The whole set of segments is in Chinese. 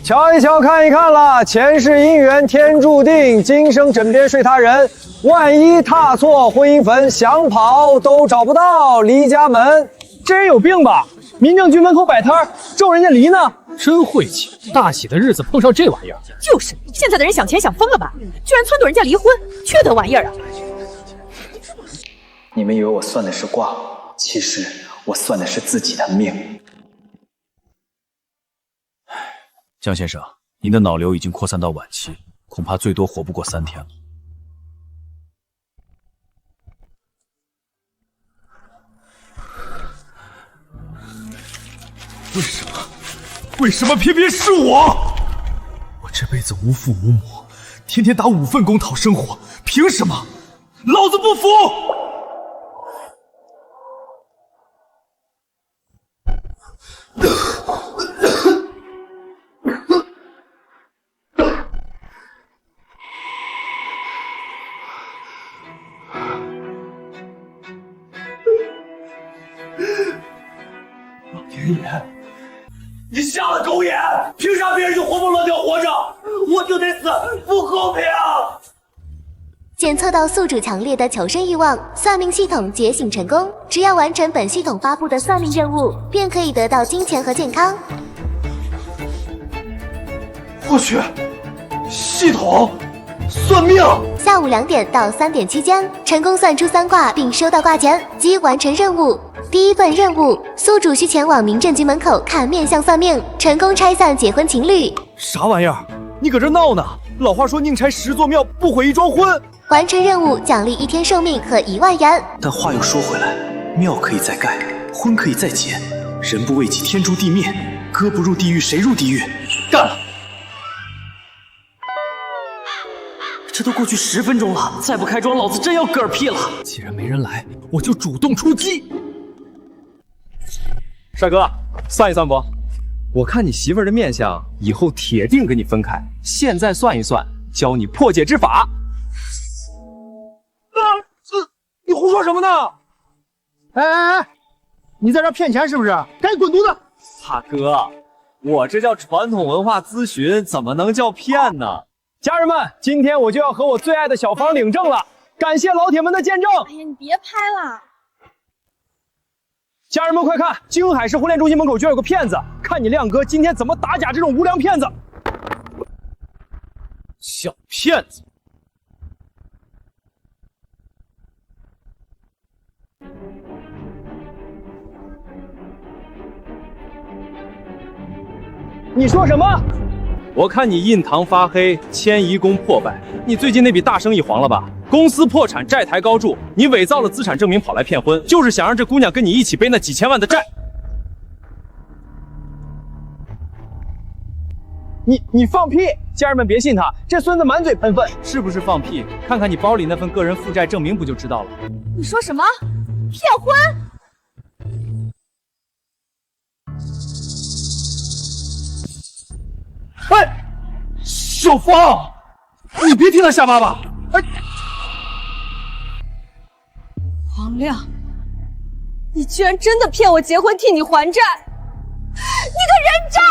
瞧一瞧，看一看了，前世姻缘天注定，今生枕边睡他人。万一踏错婚姻坟，想跑都找不到离家门。这人有病吧？民政局门口摆摊，咒人家离呢？真晦气！大喜的日子碰上这玩意儿。就是，现在的人想钱想疯了吧？居然撺掇人家离婚，缺德玩意儿啊！你们以为我算的是卦，其实我算的是自己的命。江先生，您的脑瘤已经扩散到晚期，恐怕最多活不过3天了。为什么偏偏是我？我这辈子无父无母，天天打5份工讨生活，凭什么？老子不服！老天爷！你瞎了狗眼！凭啥别人就活蹦乱跳活着，我就得死？不公平！检测到宿主强烈的求生欲望，算命系统觉醒成功。只要完成本系统发布的算命任务，便可以得到金钱和健康。我去，系统算命！下午2点到3点期间，成功算出3卦并收到卦钱，即完成任务。第一份任务，宿主需前往民政局门口看面相算命，成功拆散结婚情侣。啥玩意儿？你搁这闹呢？老话说宁拆10座庙，不毁1桩婚。完成任务奖励1天寿命和1万元。但话又说回来，庙可以再盖，婚可以再结，人不为己，天诛地灭。哥不入地狱，谁入地狱？干了！这都过去10分钟了，再不开庄，老子真要嗝屁了！既然没人来，我就主动出击。帅哥，算一算不？我看你媳妇儿的面相，以后铁定跟你分开。现在算一算，教你破解之法。你胡说什么呢？哎，你在这骗钱是不是？赶紧滚犊子！大哥，我这叫传统文化咨询，怎么能叫骗呢？家人们，今天我就要和我最爱的小房领证了，感谢老铁们的见证。哎呀，你别拍了！家人们快看，京海市婚恋中心门口居然有个骗子，看你亮哥今天怎么打假这种无良骗子！小骗子！你说什么？我看你印堂发黑，迁移宫破败，你最近那笔大生意黄了吧？公司破产，债台高筑，你伪造了资产证明跑来骗婚，就是想让这姑娘跟你一起背那几千万的债。你放屁！家人们别信他，这孙子满嘴喷粪，是不是放屁？看看你包里那份个人负债证明不就知道了？你说什么？骗婚？哎，小芳，你别听他瞎叭叭！哎，王亮，你居然真的骗我结婚，替你还债！你个人渣！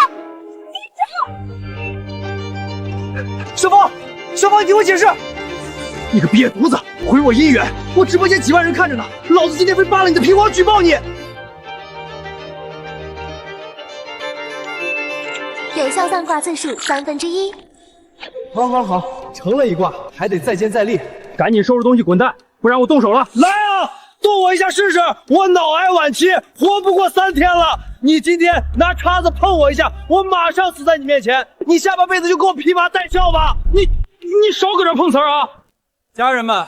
小芳，小芳，你听我解释！你个瘪犊子，毁我姻缘！我直播间几万人看着呢，老子今天非扒了你的皮，我要举报你！有效算卦次数1/3。好，成了一卦，还得再接再厉，赶紧收拾东西滚蛋，不然我动手了！来啊，剁我一下试试！我脑癌晚期，活不过3天了。你今天拿叉子碰我一下，我马上死在你面前。你下半辈子就给我披麻戴孝吧！你少搁这碰瓷儿啊！家人们，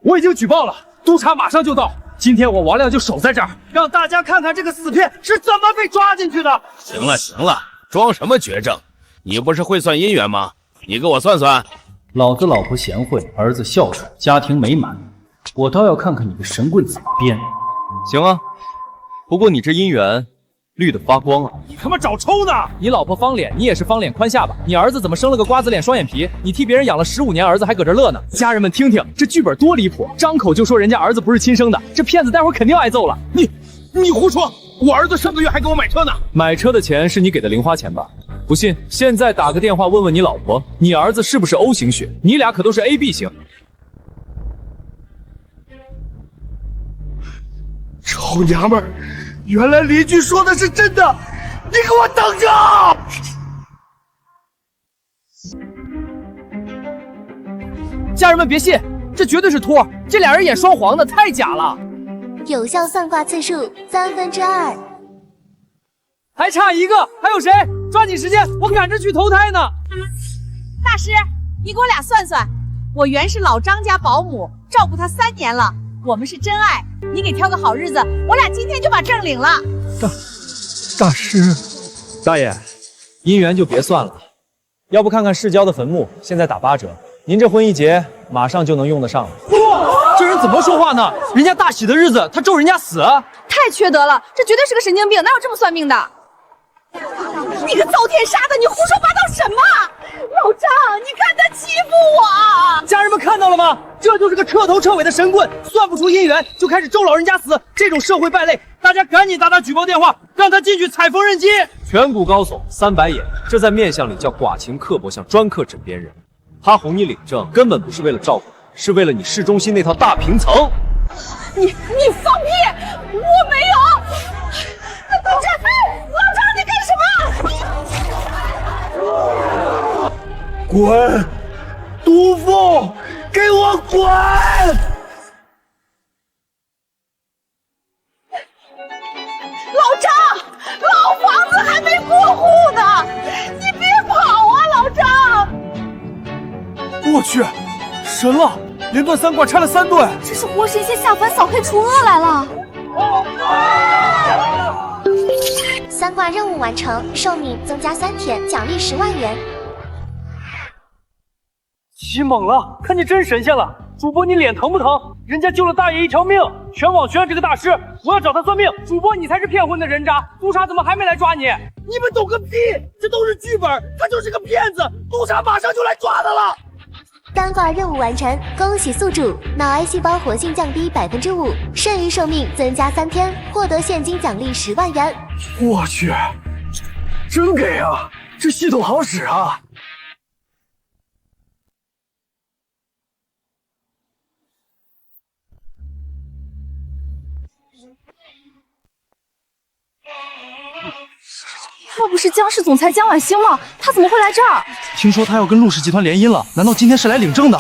我已经举报了，督察马上就到。今天我王亮就守在这儿，让大家看看这个死骗是怎么被抓进去的。行了，装什么绝症？你不是会算姻缘吗？你给我算算。老子老婆贤惠，儿子孝顺，家庭美满，我倒要看看你的神棍怎么编。行啊，不过你这姻缘绿得发光啊！你他妈找抽呢！你老婆方脸，你也是方脸宽下巴。你儿子怎么生了个瓜子脸双眼皮？你替别人养了15年儿子，还搁这乐呢。家人们听听，这剧本多离谱！张口就说人家儿子不是亲生的，这骗子待会儿肯定挨揍了。你胡说！我儿子上个月还给我买车呢。买车的钱是你给的零花钱吧？不信，现在打个电话问问你老婆，你儿子是不是 O 型血？你俩可都是 AB 型。臭娘们儿，原来邻居说的是真的，你给我等着！家人们别信，这绝对是托，这俩人演双簧的，太假了。有效算卦次数2/3，还差一个，还有谁？抓紧时间，我赶着去投胎呢。大师，你给我俩算算，我原是老张家保姆，照顾他3年了，我们是真爱，你给挑个好日子，我俩今天就把证领了。大师，大爷，姻缘就别算了，要不看看世交的坟墓，现在打8折，您这婚一结，马上就能用得上了。这人怎么说话呢？人家大喜的日子，他咒人家死，太缺德了，这绝对是个神经病，哪有这么算命的？你个遭天杀的，你胡说八道什么？老张，你看他欺负我！家人们看到了吗？这就是个彻头彻尾的神棍，算不出姻缘就开始咒老人家死，这种社会败类，大家赶紧打举报电话，让他进去踩缝纫机。颧骨高耸，3白眼，这在面相里叫寡情刻薄，像专克枕边人。他哄你领证，根本不是为了照顾你，是为了你市中心那套大平层。你放屁！我没有！老张，你干什么？滚！毒妇，给我滚！老张，老房子还没过户呢，你别跑啊，老张！我去，神了！连断3卦拆了3对，这是活神仙下凡扫黑除恶来了。3卦任务完成，寿命增加3天，奖励10万元。起猛了，看见真神仙了！主播你脸疼不疼？人家救了大爷一条命，全网宣这个大师，我要找他算命。主播你才是骗婚的人渣，督察怎么还没来抓你？你们懂个屁！这都是剧本，他就是个骗子，督察马上就来抓他了。单卦任务完成，恭喜宿主，脑癌细胞活性降低5%，剩余寿命增加3天，获得现金奖励10万元。我去，真给啊！这系统好使啊！那不是江氏总裁江晚星吗？他怎么会来这儿？听说他要跟陆氏集团联姻了，难道今天是来领证的？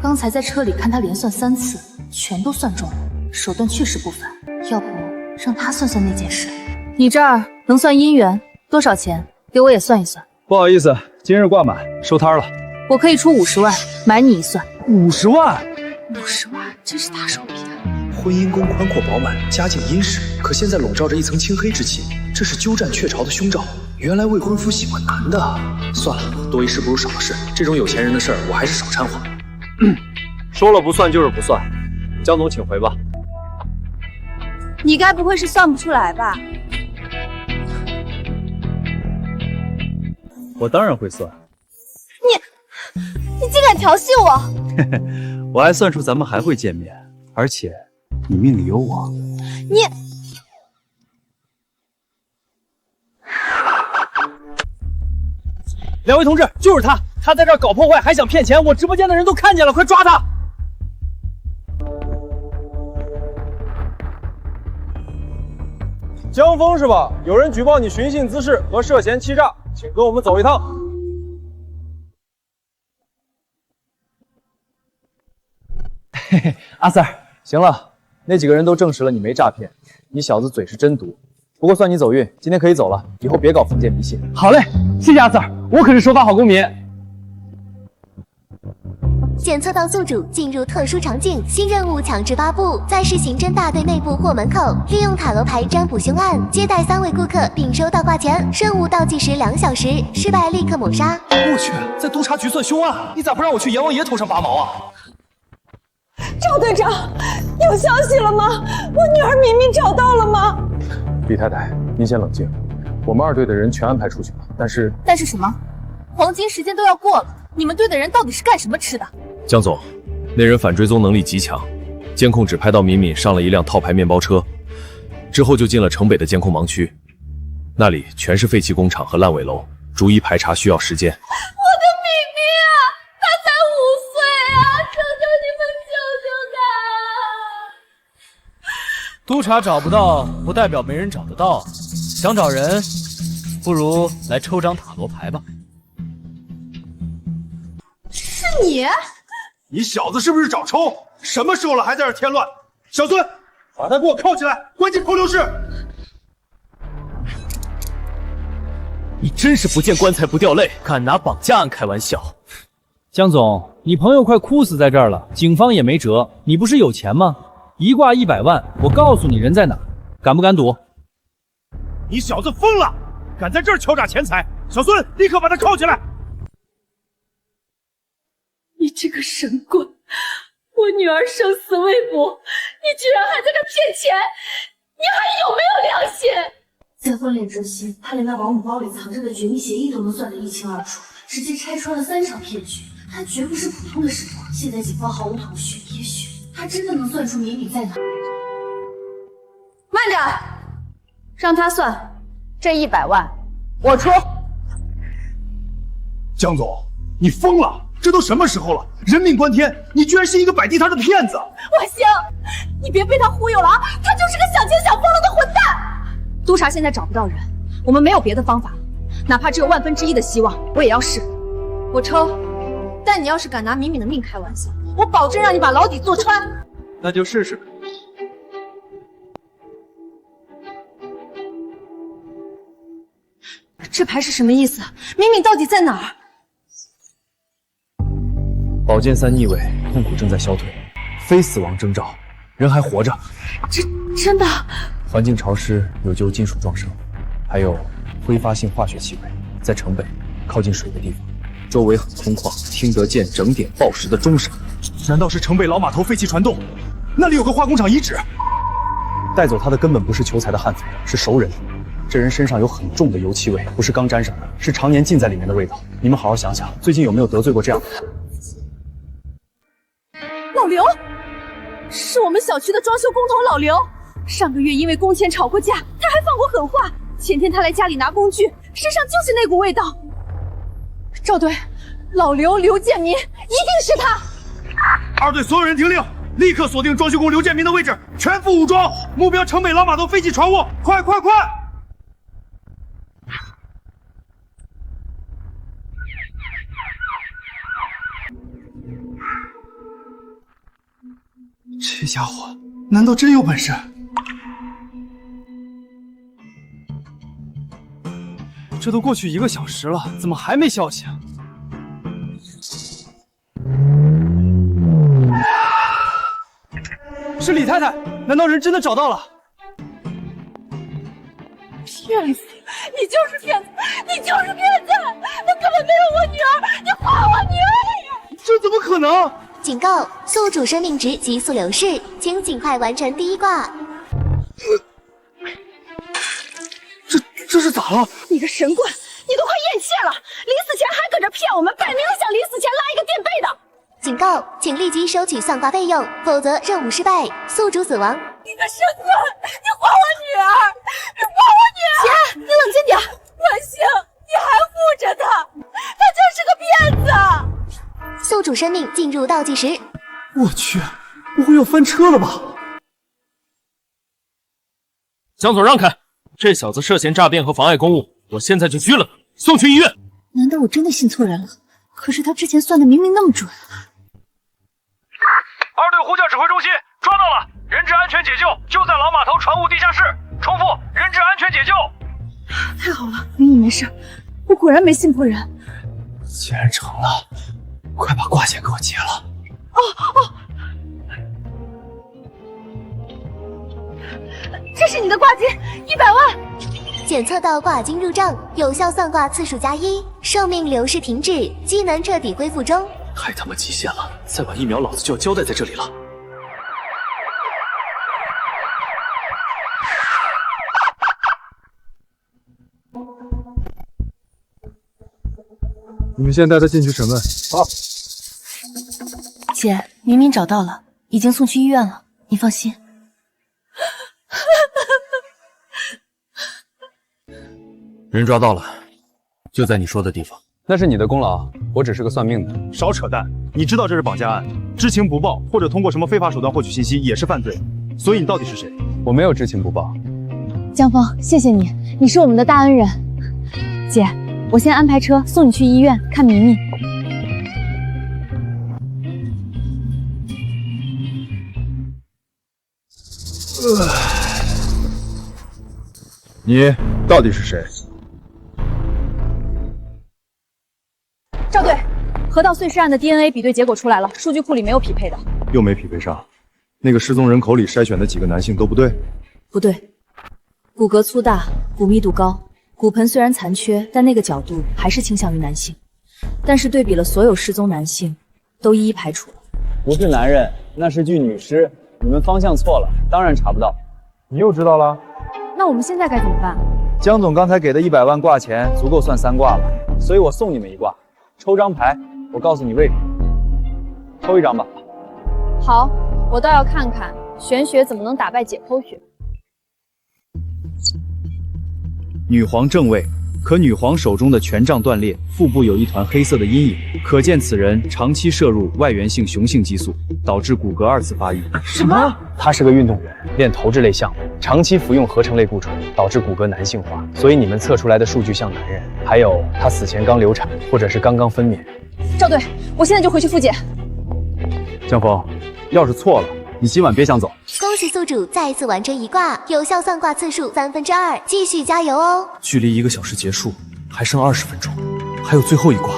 刚才在车里看他连算3次，全都算中了，手段确实不凡。要不让他算算那件事？你这儿能算姻缘，多少钱？给我也算一算。不好意思，今日挂满，收摊了。我可以出50万买你一算。50万？50万，真是大手笔啊！婚姻宫宽阔饱满，家境殷实，可现在笼罩着一层青黑之气，这是鸠占鹊巢的凶兆。原来未婚夫喜欢男的，算了，多一事不如少一事，这种有钱人的事儿我还是少掺和。说了不算就是不算，江总请回吧。你该不会是算不出来吧？我当然会算。你竟敢调戏我！我还算出咱们还会见面，而且你命里有我。你。两位同志，就是他，他在这儿搞破坏，还想骗钱，我直播间的人都看见了，快抓他！江峰是吧？有人举报你寻衅滋事和涉嫌欺诈，请跟我们走一趟。嘿嘿，阿 Sir， 行了，那几个人都证实了你没诈骗，你小子嘴是真毒。不过算你走运，今天可以走了，以后别搞封建迷信。好嘞，谢谢阿 Sir， 我可是守法好公民。检测到宿主进入特殊场景，新任务强制发布，在市刑侦大队内部或门口，利用塔罗牌占卜凶案，接待3位顾客并收到挂钱，任务倒计时2小时，失败立刻抹杀。我去，在督察局算凶案，你咋不让我去阎王爷头上拔毛啊？赵队长，有消息了吗？我女儿明明找到了吗？李太太，您先冷静，我们2队的人全安排出去了，但是什么？黄金时间都要过了，你们队的人到底是干什么吃的？江总，那人反追踪能力极强，监控只拍到敏敏上了一辆套牌面包车，之后就进了城北的监控盲区，那里全是废弃工厂和烂尾楼，逐一排查需要时间。我的米米啊，他才5岁啊！求求你们救救他！督察找不到，不代表没人找得到。想找人，不如来抽张塔罗牌吧。是你？你小子是不是找抽？什么时候了还在这添乱？小孙，把他给我铐起来，关进扣留室。你真是不见棺材不掉泪，敢拿绑架案开玩笑。江总，你朋友快哭死在这儿了，警方也没辙。你不是有钱吗？一挂100万，我告诉你人在哪，敢不敢赌？你小子疯了，敢在这儿敲诈钱财！小孙，立刻把他铐起来！你这个神棍！我女儿生死未卜，你居然还在这骗钱，你还有没有良心？在婚恋之前，他连那保姆包里藏着的绝密协议都能算得一清二楚，直接拆穿了3场骗局。他绝不是普通的神棍，现在警方毫无头绪，也许他真的能算出米米在哪。慢着，让他算，这100万我出。江总，你疯了！这都什么时候了？人命关天，你居然是一个摆地摊的骗子！晚星，你别被他忽悠了啊！他就是个想钱想疯了的混蛋。督察现在找不到人，我们没有别的方法，哪怕只有1/1000的希望，我也要试。我抽，但你要是敢拿米米的命开玩笑，我保证让你把牢底坐穿。那就试试。这牌是什么意思？米米到底在哪儿？宝剑3逆位，痛苦正在消退，非死亡征兆，人还活着。真的？环境潮湿，有旧金属撞伤，还有挥发性化学气味，在城北靠近水的地方，周围很空旷，听得见整点报时的钟声。难道是城北老码头废弃船洞？那里有个化工厂遗址。带走他的根本不是求财的悍匪，是熟人。这人身上有很重的油漆味，不是刚沾上的，是常年浸在里面的味道。你们好好想想，最近有没有得罪过这样的人？老刘，是我们小区的装修工头老刘。上个月因为工钱吵过架，他还放过狠话。前天他来家里拿工具，身上就是那股味道。赵队，老刘刘建民，一定是他。2队所有人听令，立刻锁定装修工刘建民的位置，全副武装，目标城北老码头废弃船坞，快快快！这家伙难道真有本事？这都过去1个小时了，怎么还没消息啊？是李太太，难道人真的找到了？骗子！你就是骗子！你就是骗子！他根本没有我女儿！你还我女儿！这怎么可能？警告：宿主生命值急速流逝，请尽快完成第1卦。这是咋了？你个神棍，你都快咽气了！临死前还搁这骗我们，摆明了想临死前拉一个垫背的。警告，请立即收取算卦费用，否则任务失败，宿主死亡。你个神棍，你还我女儿！你还我女儿！姐，你冷静点。晚星，你还护着他，他就是个骗子。宿主生命进入倒计时。我去，不会要翻车了吧？江总让开！这小子涉嫌诈骗和妨碍公务，我现在就拘了他，送去医院。难道我真的信错人了？可是他之前算的明明那么准。2队呼叫指挥中心，抓到了，人质安全解救，就在老码头船坞地下室。重复，人质安全解救。太好了，米米没事，我果然没信错人。既然成了，快把挂件给我结了。这是你的挂金，100万。检测到卦金入账，有效算卦次数+1，寿命流逝停滞，机能彻底恢复中。太他妈极限了！再晚1秒，老子就要交代在这里了。你们先带他进去审问。好。姐，明明找到了，已经送去医院了，你放心。人抓到了，就在你说的地方。那是你的功劳，我只是个算命的。少扯淡！你知道这是绑架案，知情不报或者通过什么非法手段获取信息也是犯罪。所以你到底是谁？我没有知情不报。江峰，谢谢你，你是我们的大恩人。姐，我先安排车送你去医院看明明。你到底是谁？赵队，河道碎尸案的 DNA 比对结果出来了，数据库里没有匹配的。又没匹配上。那个失踪人口里筛选的几个男性都不对。不对，骨骼粗大，骨密度高，骨盆虽然残缺，但那个角度还是倾向于男性。但是对比了所有失踪男性，都一一排除了。不是男人，那是具女尸，你们方向错了，当然查不到。你又知道了？那我们现在该怎么办？江总刚才给的100万挂钱足够算3挂了，所以我送你们1挂。抽张牌，我告诉你为什么。抽一张吧。好，我倒要看看玄学怎么能打败解剖学。女皇正位，可女皇手中的权杖断裂，腹部有一团黑色的阴影，可见此人长期摄入外源性雄性激素，导致骨骼2次发育。什么？他是个运动员，练投掷类项目，长期服用合成类固醇，导致骨骼男性化，所以你们测出来的数据像男人。还有，他死前刚流产，或者是刚刚分娩。赵队，我现在就回去复检。江峰，要是错了，你今晚别想走。恭喜宿主再次完成1卦，有效算卦次数2/3，继续加油哦！距离1个小时结束还剩20分钟，还有最后一卦。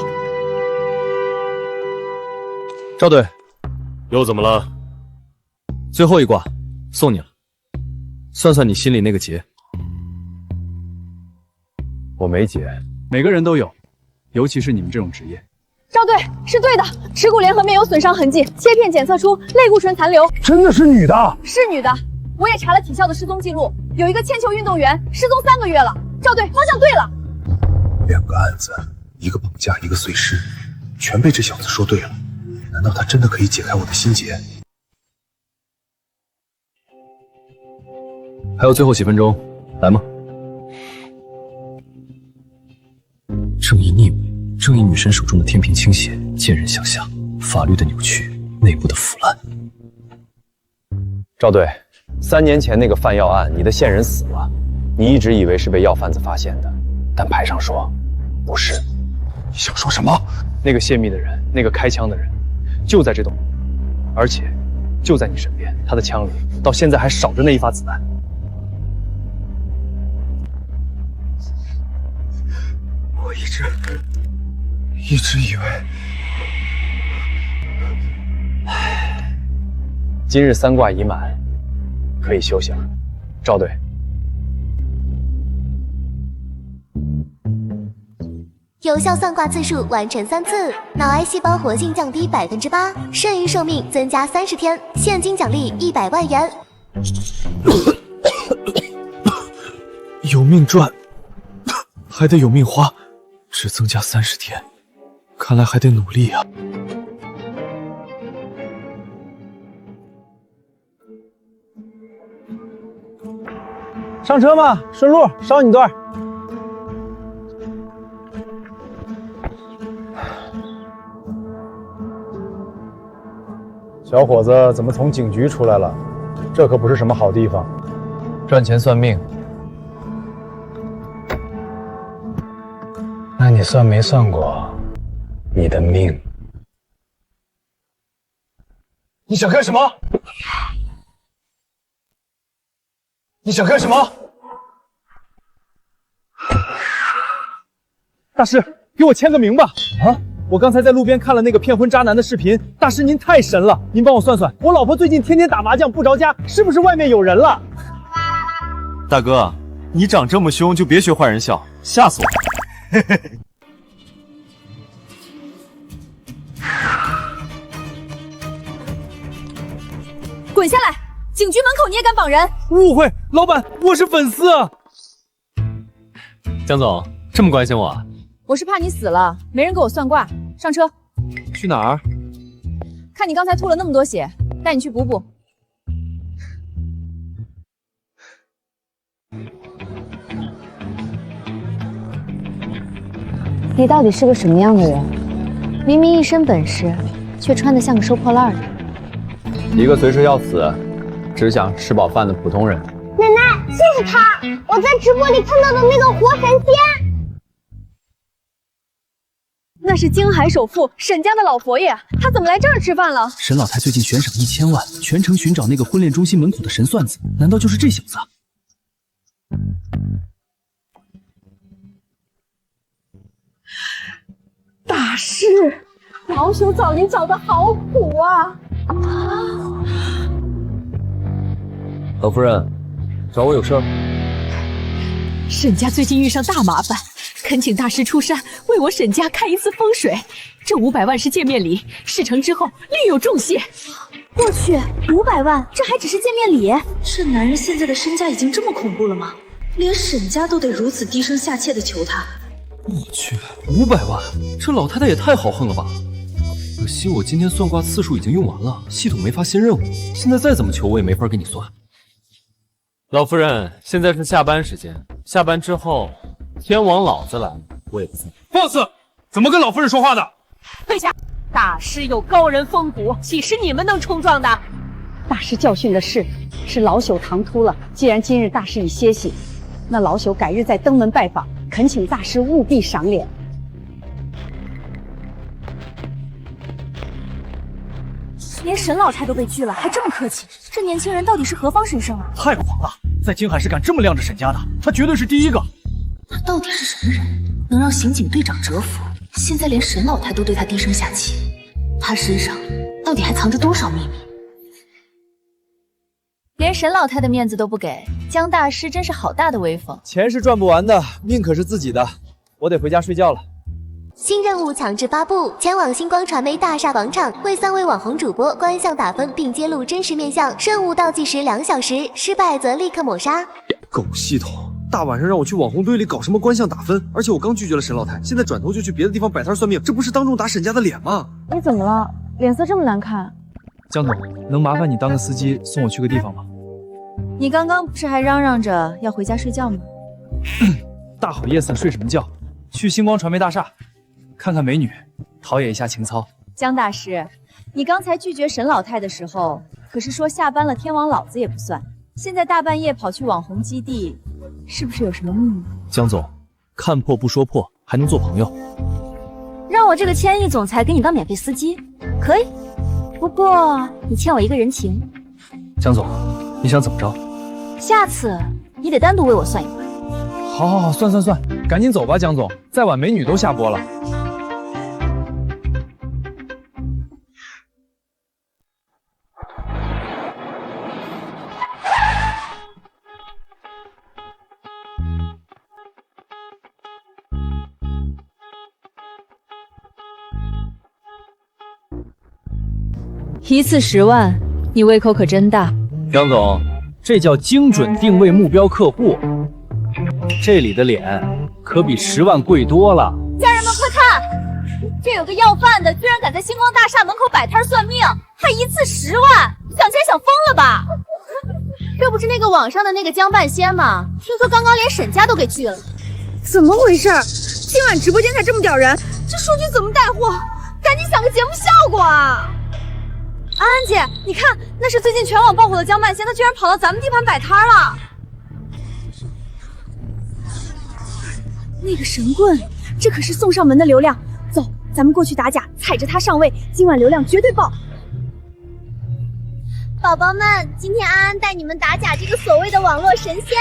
赵队，又怎么了？最后一卦送你了，算算你心里那个结。我没结，每个人都有，尤其是你们这种职业。赵队是对的，耻骨联合面有损伤痕迹，切片检测出类固醇残留。真的是女的？是女的，我也查了体校的失踪记录，有一个铅球运动员失踪3个月了。赵队，方向对了。2个案子，一个绑架，一个碎尸，全被这小子说对了。难道他真的可以解开我的心结？还有最后几分钟，来吗？正义逆位，正义女神手中的天平倾斜，剑刃向下，法律的扭曲，内部的腐烂。赵队，3年前那个贩药案，你的线人死了，你一直以为是被药贩子发现的，但牌上说不是。你想说什么？那个泄密的人，那个开枪的人，就在这栋楼，而且就在你身边，他的枪里到现在还少着那1发子弹。我一直以为，今日3卦已满，可以休息了。赵队，有效算卦次数完成3次，脑癌细胞活性降低8%，剩余寿命增加30天，现金奖励100万元。有命赚，还得有命花，只增加30天，看来还得努力啊。上车嘛，顺路捎你段。小伙子怎么从警局出来了？这可不是什么好地方。赚钱算命，那你算没算过你的命？你想干什么？你想干什么？大师，给我签个名吧！啊！我刚才在路边看了那个骗婚渣男的视频，大师您太神了，您帮我算算，我老婆最近天天打麻将不着家，是不是外面有人了？大哥，你长这么凶，就别学坏人笑，吓死我！嘿嘿。滚下来！警局门口你也敢绑人？误会，老板，我是粉丝啊。江总这么关心我啊？我是怕你死了，没人给我算卦。上车。去哪儿？看你刚才吐了那么多血，带你去补补。你到底是个什么样的人？明明一身本事，却穿得像个收破烂的。一个随时要死，只想吃饱饭的普通人。奶奶，就是他，我在直播里看到的那个活神仙。那是京海首富沈家的老佛爷，他怎么来这儿吃饭了？沈老太最近悬赏1000万，全城寻找那个婚恋中心门口的神算子，难道就是这小子？大师，老朽找您找的好苦啊！老夫人，找我有事儿？沈家最近遇上大麻烦，恳请大师出山为我沈家看一次风水。这500万是见面礼，事成之后另有重谢。我去，500万，这还只是见面礼？这男人现在的身价已经这么恐怖了吗？连沈家都得如此低声下气的求他。我去，500万，这老太太也太豪横了吧！可惜我今天算卦次数已经用完了，系统没发新任务，现在再怎么求我也没法给你算。老夫人，现在是下班时间，下班之后，天王老子来，我也不算。boss， 怎么跟老夫人说话的？退下！大师有高人风骨，岂是你们能冲撞的？大师教训的是老朽唐突了。既然今日大师已歇息，那老朽改日再登门拜访，恳请大师务必赏脸。连沈老太都被拒了，还这么客气，这年轻人到底是何方神圣啊？太狂了，在京海市敢这么晾着沈家的，他绝对是第一个。他到底是什么人，能让刑警队长折服？现在连沈老太都对他低声下气，他身上到底还藏着多少秘密？连沈老太的面子都不给，江大师真是好大的威风。钱是赚不完的，命可是自己的，我得回家睡觉了。新任务强制发布，前往星光传媒大厦广场，为3位网红主播观相打分并揭露真实面相，任务倒计时2小时，失败则立刻抹杀。狗系统，大晚上让我去网红堆里搞什么观相打分？而且我刚拒绝了沈老太，现在转头就去别的地方摆摊算命，这不是当众打沈家的脸吗？你怎么了？脸色这么难看？江总，能麻烦你当个司机送我去个地方吗？你刚刚不是还嚷嚷着要回家睡觉吗？大好夜色睡什么觉？去星光传媒大厦看看美女，陶冶一下情操。江大师，你刚才拒绝沈老太的时候，可是说下班了天王老子也不算，现在大半夜跑去网红基地，是不是有什么秘密？江总，看破不说破，还能做朋友？让我这个千亿总裁给你当免费司机，可以，不过你欠我一个人情。江总，你想怎么着？下次你得单独为我算一回。好，算，赶紧走吧，江总，再晚美女都下播了。一次10万，你胃口可真大。江总，这叫精准定位目标客户。这里的脸可比10万贵多了。家人们快看，这有个要饭的，居然敢在星光大厦门口摆摊算命，还一次10万，想钱想疯了吧？这不是那个网上的那个江半仙吗？听说刚刚连沈家都给拒了。怎么回事？今晚直播间才这么点人，这数据怎么带货？赶紧想个节目效果啊！安安姐，你看，那是最近全网爆火的江半仙，他居然跑到咱们地盘摆摊了。那个神棍，这可是送上门的流量。走，咱们过去打假，踩着他上位，今晚流量绝对爆。宝宝们，今天安安带你们打假这个所谓的网络神仙，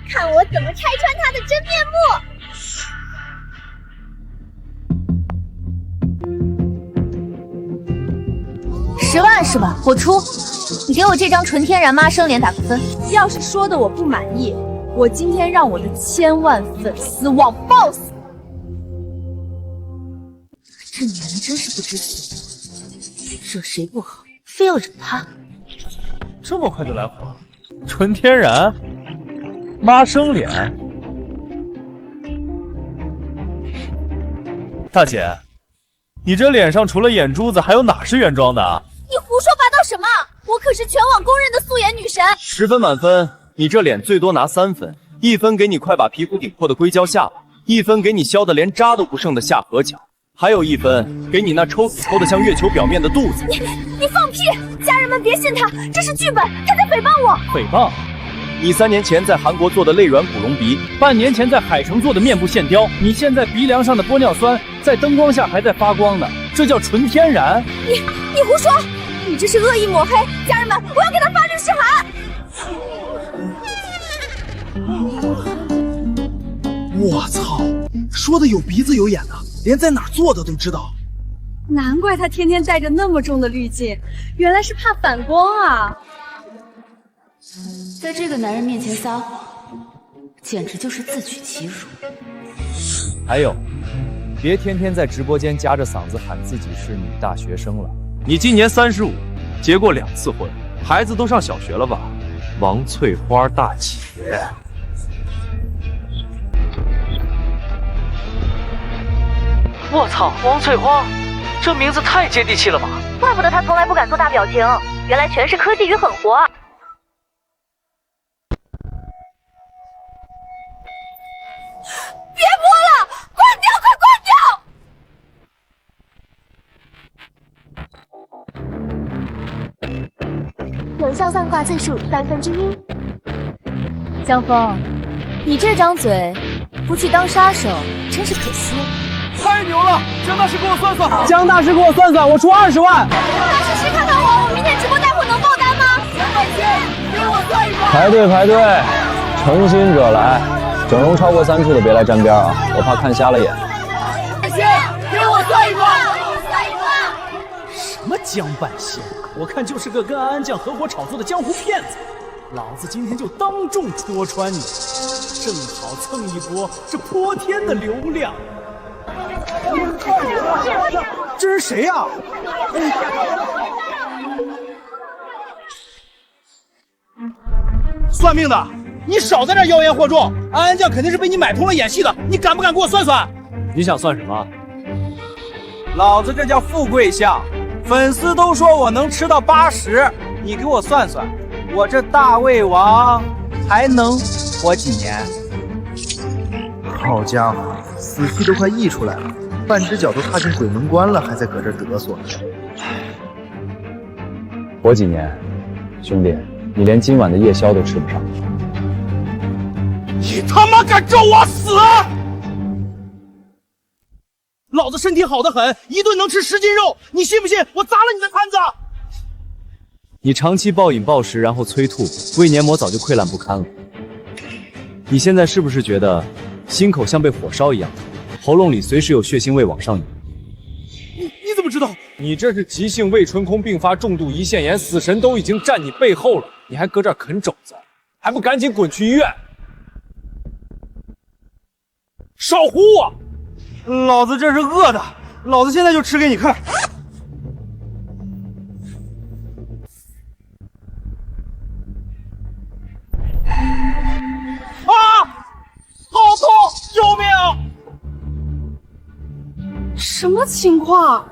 看我怎么拆穿他的真面目。10万是吧？我出，你给我这张纯天然妈生脸打个分。要是说的我不满意，我今天让我的1000万粉丝网爆死！这女人真是不知死，惹谁不好，非要惹她。这么快就来火？纯天然，妈生脸。大姐，你这脸上除了眼珠子，还有哪是原装的啊？你胡说八道什么？我可是全网公认的素颜女神。10分满分，你这脸最多拿3分，1分给你快把皮肤顶破的硅胶下巴， 1分给你削的连渣都不剩的下颌角，还有1分给你那抽死抽的像月球表面的肚子。你放屁！家人们别信他，这是剧本，他在诽谤我。诽谤？你3年前在韩国做的肋软骨隆鼻，半年前在海城做的面部线雕，你现在鼻梁上的玻尿酸在灯光下还在发光呢，这叫纯天然。你胡说！你这是恶意抹黑！家人们，我要给他发律师函。我操，说的有鼻子有眼的，连在哪儿做的都知道。难怪他天天带着那么重的滤镜，原来是怕反光啊！在这个男人面前撒谎，简直就是自取其辱。还有，别天天在直播间夹着嗓子喊自己是女大学生了。你今年35，结过2次婚，孩子都上小学了吧？王翠花大姐。我操，王翠花，这名字太接地气了吧！怪不得他从来不敢做大表情，原来全是科技与狠活。别播了，关掉，快关掉！有效算卦次数1/3。江峰，你这张嘴不去当杀手，真是可惜。太牛了！江大师给我算算，江大师给我算算，我出20万。大师谁看看我明天直播带货能爆单吗？200千，给我算一个。排队，诚心者来，整容超过3处的别来沾边啊，我怕看瞎了眼。200千，给我算一个。什么江半仙，我看就是个跟安安酱合伙炒作的江湖骗子。老子今天就当众戳穿你，正好蹭一波这泼天的流量。这是谁呀？算命的，你少在这妖言惑众！安安酱肯定是被你买通了演戏的，你敢不敢给我算算？你想算什么？老子这叫富贵相，粉丝都说我能吃到80，你给我算算，我这大胃王还能活几年？好家伙，死气都快溢出来了，半只脚都踏进鬼门关了，还在搁这嘚瑟。活几年，兄弟，你连今晚的夜宵都吃不上。你他妈敢咒我死！老子身体好得很，一顿能吃10斤肉，你信不信我砸了你的摊子？你长期暴饮暴食，然后催吐，胃黏膜早就溃烂不堪了。你现在是不是觉得心口像被火烧一样，喉咙里随时有血腥味往上涌？你怎么知道？你这是急性胃穿孔并发重度胰腺炎，死神都已经站你背后了，你还搁这儿啃肘子，还不赶紧滚去医院？少唬我！老子这是饿的，老子现在就吃给你看。啊！好痛！救命！什么情况？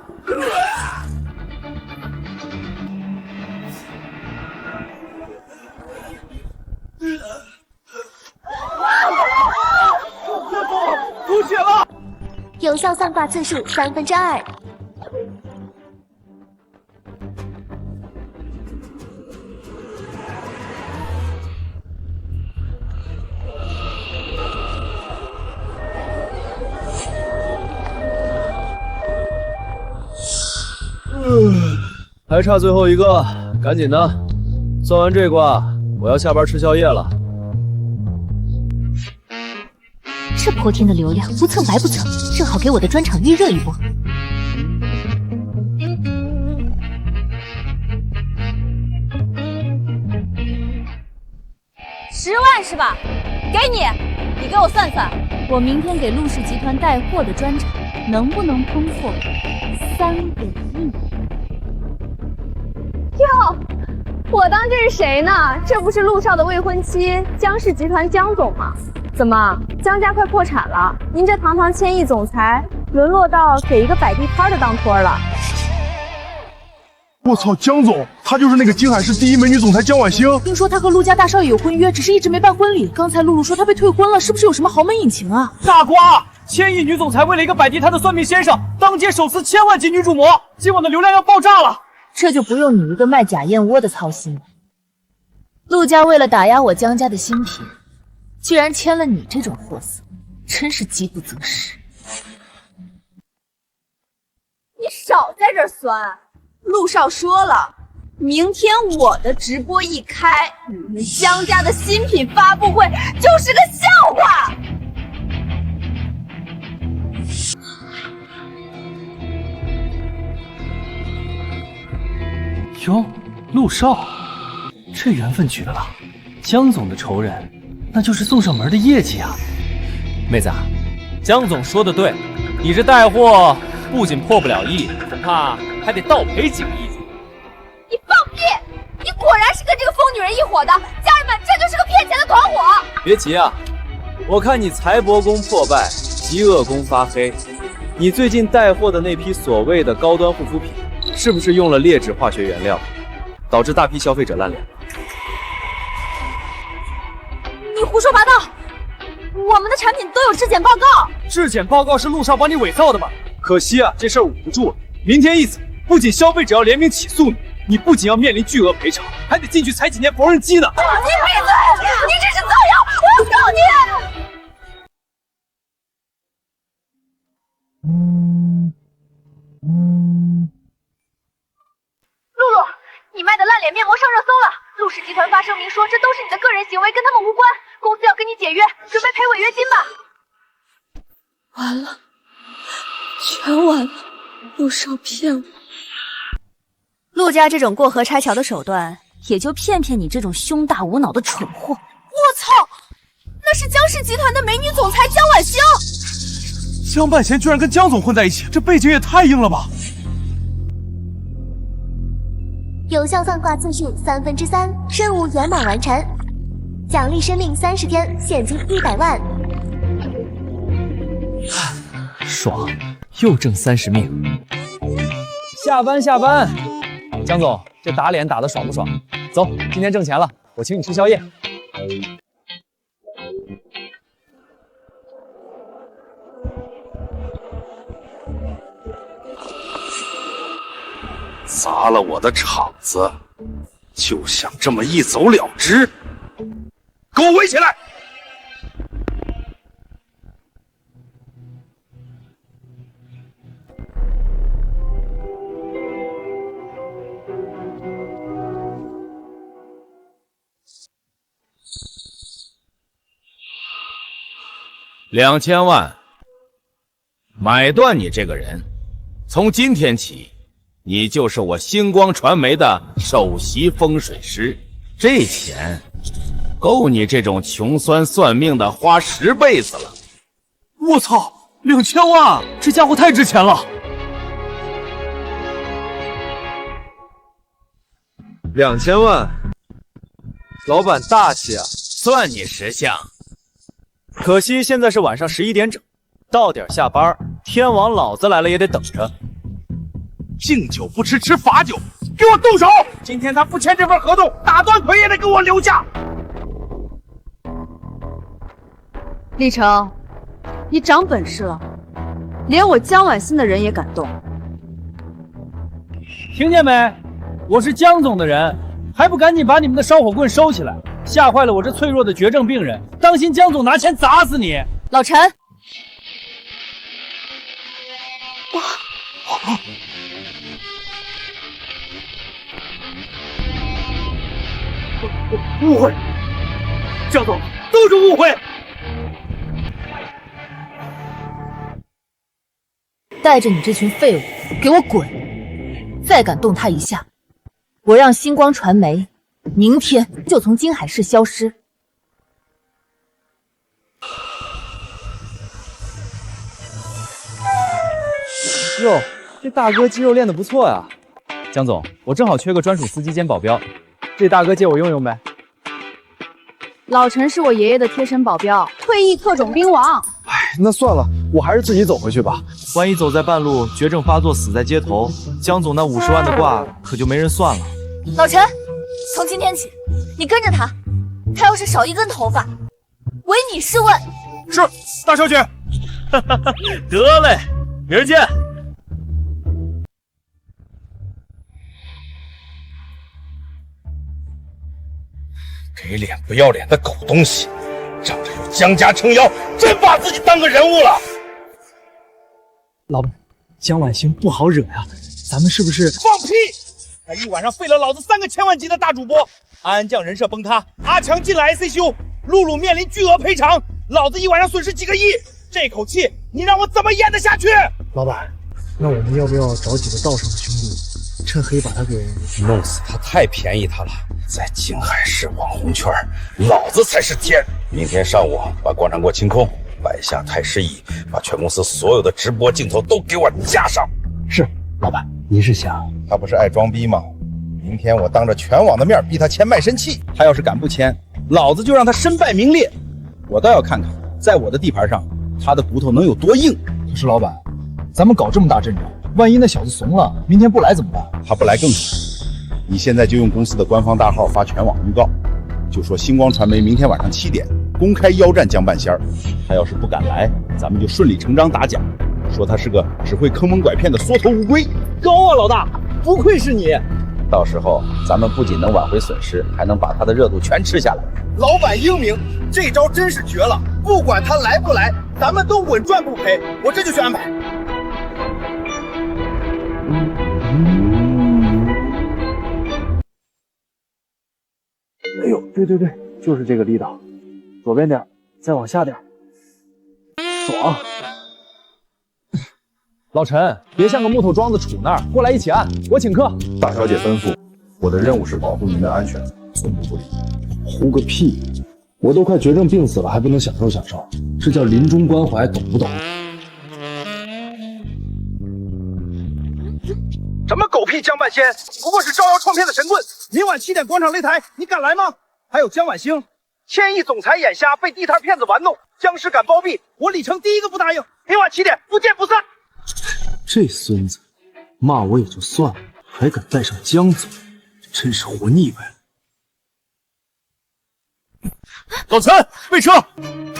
吐血了！有效算卦次数2/3。还差最后一个，赶紧的！算完这卦，我要下班吃宵夜了。这泼天的流量，不蹭白不蹭，正好给我的专场预热一波。10万是吧？给你，你给我算算，我明天给陆氏集团带货的专场能不能冲破3个亿？哟，我当这是谁呢？这不是陆少的未婚妻江氏集团江总吗？怎么，江家快破产了？您这堂堂千亿总裁，沦落到给一个摆地摊的当托了？我操，江总，他她就是那个金海市第一美女总裁江婉星。听说她和陆家大少爷有婚约，只是一直没办婚礼。刚才露露说她被退婚了，是不是有什么豪门隐情啊？大瓜，千亿女总裁为了一个摆地摊的算命先生，当街手撕1000万级女主模，今晚的流量要爆炸了。这就不用你一个卖假燕窝的操心了。陆家为了打压我江家的新品，居然签了你这种货色，真是饥不择食。你少在这儿酸。陆少说了，明天我的直播一开，你们江家的新品发布会就是个笑话。哟，陆少，这缘分绝了！江总的仇人，那就是送上门的业绩啊！妹子啊，江总说的对，你这带货不仅破不了亿，恐怕还得倒赔几个亿。你放屁！你果然是跟这个疯女人一伙的，家人们，这就是个骗钱的团伙！别急啊，我看你财帛宫破败，极恶宫发黑，你最近带货的那批所谓的高端护肤品，是不是用了劣质化学原料，导致大批消费者烂脸？你胡说八道！我们的产品都有质检报告。质检报告是陆少帮你伪造的吗？可惜啊，这事儿捂不住了。明天一早，不仅消费者要联名起诉你，你不仅要面临巨额赔偿，还得进去踩几年缝纫机呢。你闭嘴！你这是造谣！我要告你！露露，你卖的烂脸面膜上热搜了。陆氏集团发声明说，这都是你的个人行为，跟他们无关。公司要跟你解约，准备赔违约金吧。完了，全完了，陆少骗我。陆家这种过河拆桥的手段，也就骗骗你这种胸大无脑的蠢货。我操，那是江氏集团的美女总裁江婉星。江半仙居然跟江总混在一起，这背景也太硬了吧！有效算卦次数3/3，任务圆满完成，奖励生命30天，现金100万。爽，又挣30命。下班下班，江总，这打脸打得爽不爽？走，今天挣钱了，我请你吃宵夜。砸了我的场子，就想这么一走了之？给我围起来！2000万，买断你这个人。从今天起，你就是我星光传媒的首席风水师。这钱够你这种穷酸算命的花10辈子了。我操，2000万，这家伙太值钱了。2000万，老板大气啊！算你识相。可惜现在是晚上11点整，到点下班，天王老子来了也得等着。敬酒不吃吃罚酒，给我动手！今天他不签这份合同，打断腿也得给我留下。立成，你长本事了，连我江婉欣的人也敢动。听见没？我是江总的人，还不赶紧把你们的烧火棍收起来，吓坏了我这脆弱的绝症病人，当心江总拿钱砸死你！老陈，误会，江总都是误会。带着你这群废物给我滚！再敢动他一下，我让星光传媒明天就从金海市消失。哟，这大哥肌肉练得不错呀。江总，我正好缺个专属司机兼保镖，这大哥借我用用呗。老陈是我爷爷的贴身保镖，退役特种兵王。那算了，我还是自己走回去吧。万一走在半路绝症发作死在街头，江总那50万的卦可就没人算了。老陈，从今天起，你跟着他，他要是少一根头发，唯你是问。是，大小姐。得嘞，明儿见。给脸不要脸的狗东西，仗着有江家撑腰，真把自己当个人物了。老板，江晚星不好惹呀，咱们是不是？放屁！他一晚上废了老子3个千万级的大主播，安将人设崩塌，阿强进了 ICU， 露露面临巨额赔偿，老子一晚上损失几个亿，这口气你让我怎么咽得下去？老板，那我们要不要找几个道上的兄弟，趁黑把他给弄死他？太便宜他了，在静海市网红圈，老子才是天。明天上午把广场给我清空，摆下太师椅，把全公司所有的直播镜头都给我架上。是，老板，您是想？他不是爱装逼吗？明天我当着全网的面逼他签卖身契，他要是敢不签，老子就让他身败名裂。我倒要看看，在我的地盘上，他的骨头能有多硬。可是老板，咱们搞这么大阵仗，万一那小子怂了，明天不来怎么办？他不来更惨。你现在就用公司的官方大号发全网预告，就说星光传媒明天晚上7点公开邀战江半仙儿。他要是不敢来，咱们就顺理成章打假，说他是个只会坑蒙拐骗的缩头乌龟。高啊，老大，不愧是你。到时候咱们不仅能挽回损失，还能把他的热度全吃下来。老板英明，这招真是绝了！不管他来不来，咱们都稳赚不赔。我这就去安排。哎呦，对，就是这个力道，左边点，再往下点，爽！老陈，别像个木头桩子杵那儿，过来一起按，我请客。大小姐吩咐，我的任务是保护您的安全，寸步不离。胡个屁！我都快绝症病死了，还不能享受享受，这叫临终关怀，懂不懂？什么狗屁江半仙，不过是招摇撞骗的神棍。明晚7点广场擂台，你敢来吗？还有江晚星，1000亿总裁眼瞎，被地摊骗子玩弄，僵尸敢包庇，我李成第一个不答应。明晚7点，不见不散。这孙子骂我也就算了，还敢带上江总，真是活腻歪了。老陈，备车！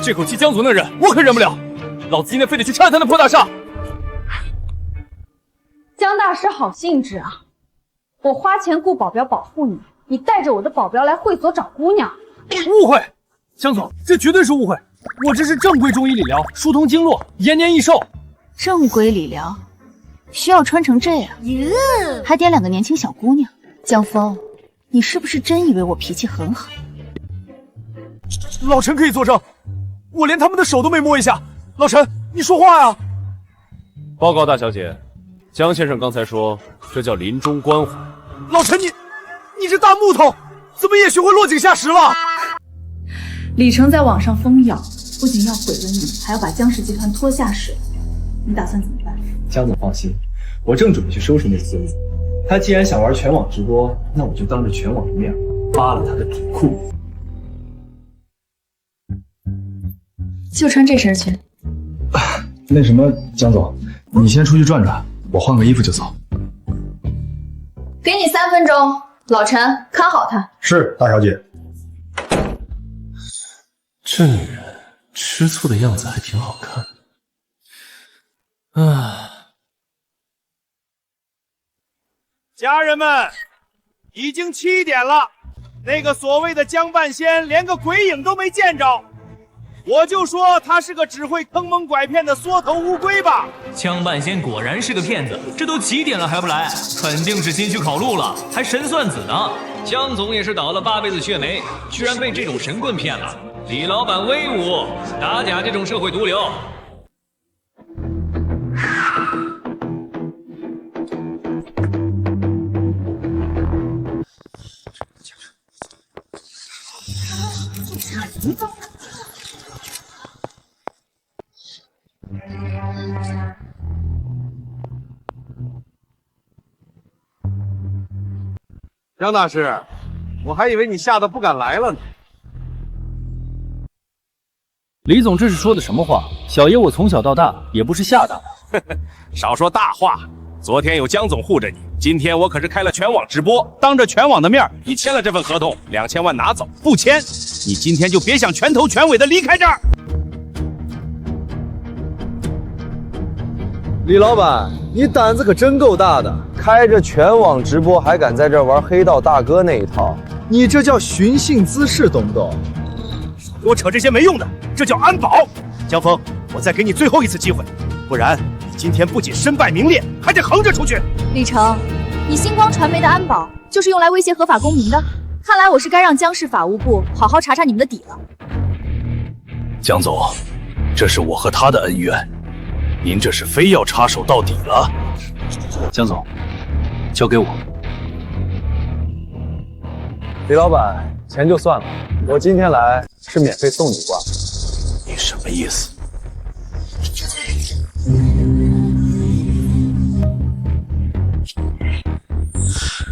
这口气江总能忍，我可忍不了。老子今天非得去拆他那破大厦。江大师好兴致啊！我花钱雇保镖保护你，你带着我的保镖来会所找姑娘。误会，江总，这绝对是误会。我这是正规中医理疗，疏通经络，延年益寿。正规理疗需要穿成这样，还点2个年轻小姑娘。江峰，你是不是真以为我脾气很好？老陈可以作证，我连他们的手都没摸一下。老陈，你说话呀！报告大小姐，江先生刚才说这叫临终关怀。老陈，你这大木头怎么也学会落井下石了？李成在网上疯谣，不仅要毁了你，还要把江氏集团拖下水。你打算怎么办？江总放心，我正准备去收拾那孙子。他既然想玩全网直播，那我就当着全网的面扒了他的底裤。就穿这身去。那什么，江总，你先出去转转，我换个衣服就走。给你3分钟，老陈看好他。是，大小姐。这女人吃醋的样子还挺好看。家人们，已经7点了，那个所谓的江半仙连个鬼影都没见着，我就说他是个只会坑蒙拐骗的缩头乌龟吧。江半仙果然是个骗子，这都几点了还不来，肯定是心虚考虑了，还神算子呢。江总也是倒了8辈子血霉，居然被这种神棍骗了。李老板威武，打假这种社会毒瘤。江大师，我还以为你吓得不敢来了呢。李总这是说的什么话？小爷我从小到大也不是吓大的。少说大话，昨天有江总护着你，今天我可是开了全网直播，当着全网的面，你签了这份合同，2000万拿走，不签，你今天就别想全头全尾的离开这儿。李老板，你胆子可真够大的，开着全网直播还敢在这玩黑道大哥那一套，你这叫寻衅滋事，懂不懂？给我扯这些没用的，这叫安保。江峰，我再给你最后一次机会，不然你今天不仅身败名裂，还得横着出去。李成，你星光传媒的安保就是用来威胁合法公民的，看来我是该让江市法务部好好查查你们的底了。江总，这是我和他的恩怨，您这是非要插手到底了。江总，交给我。李老板，钱就算了，我今天来是免费送你卦。你什么意思？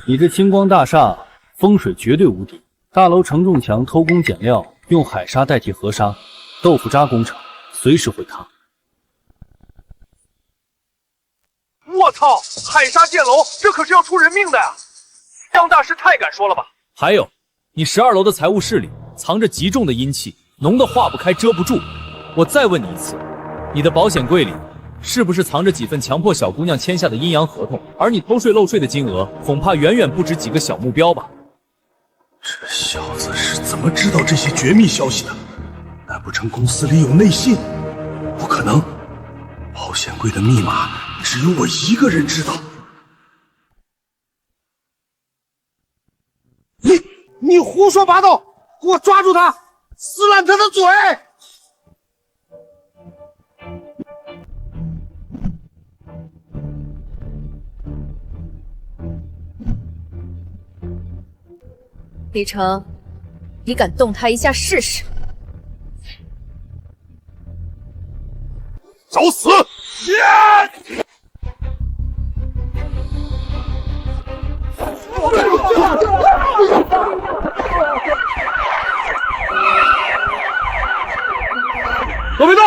你这星光大厦风水绝对无敌，大楼承重墙偷工减料，用海沙代替河沙，豆腐渣工程随时会塌。我操！海沙建楼，这可是要出人命的呀！江大师太敢说了吧？还有，你12楼的财务室里藏着极重的阴气，浓得化不开遮不住。我再问你一次，你的保险柜里是不是藏着几份强迫小姑娘签下的阴阳合同？而你偷税漏税的金额，恐怕远远不止几个小目标吧？这小子是怎么知道这些绝密消息的？难不成公司里有内信？不可能，保险柜的密码只有我一个人知道。你胡说八道！给我抓住他，撕烂他的嘴！李成，你敢动他一下试试？找死！都别动！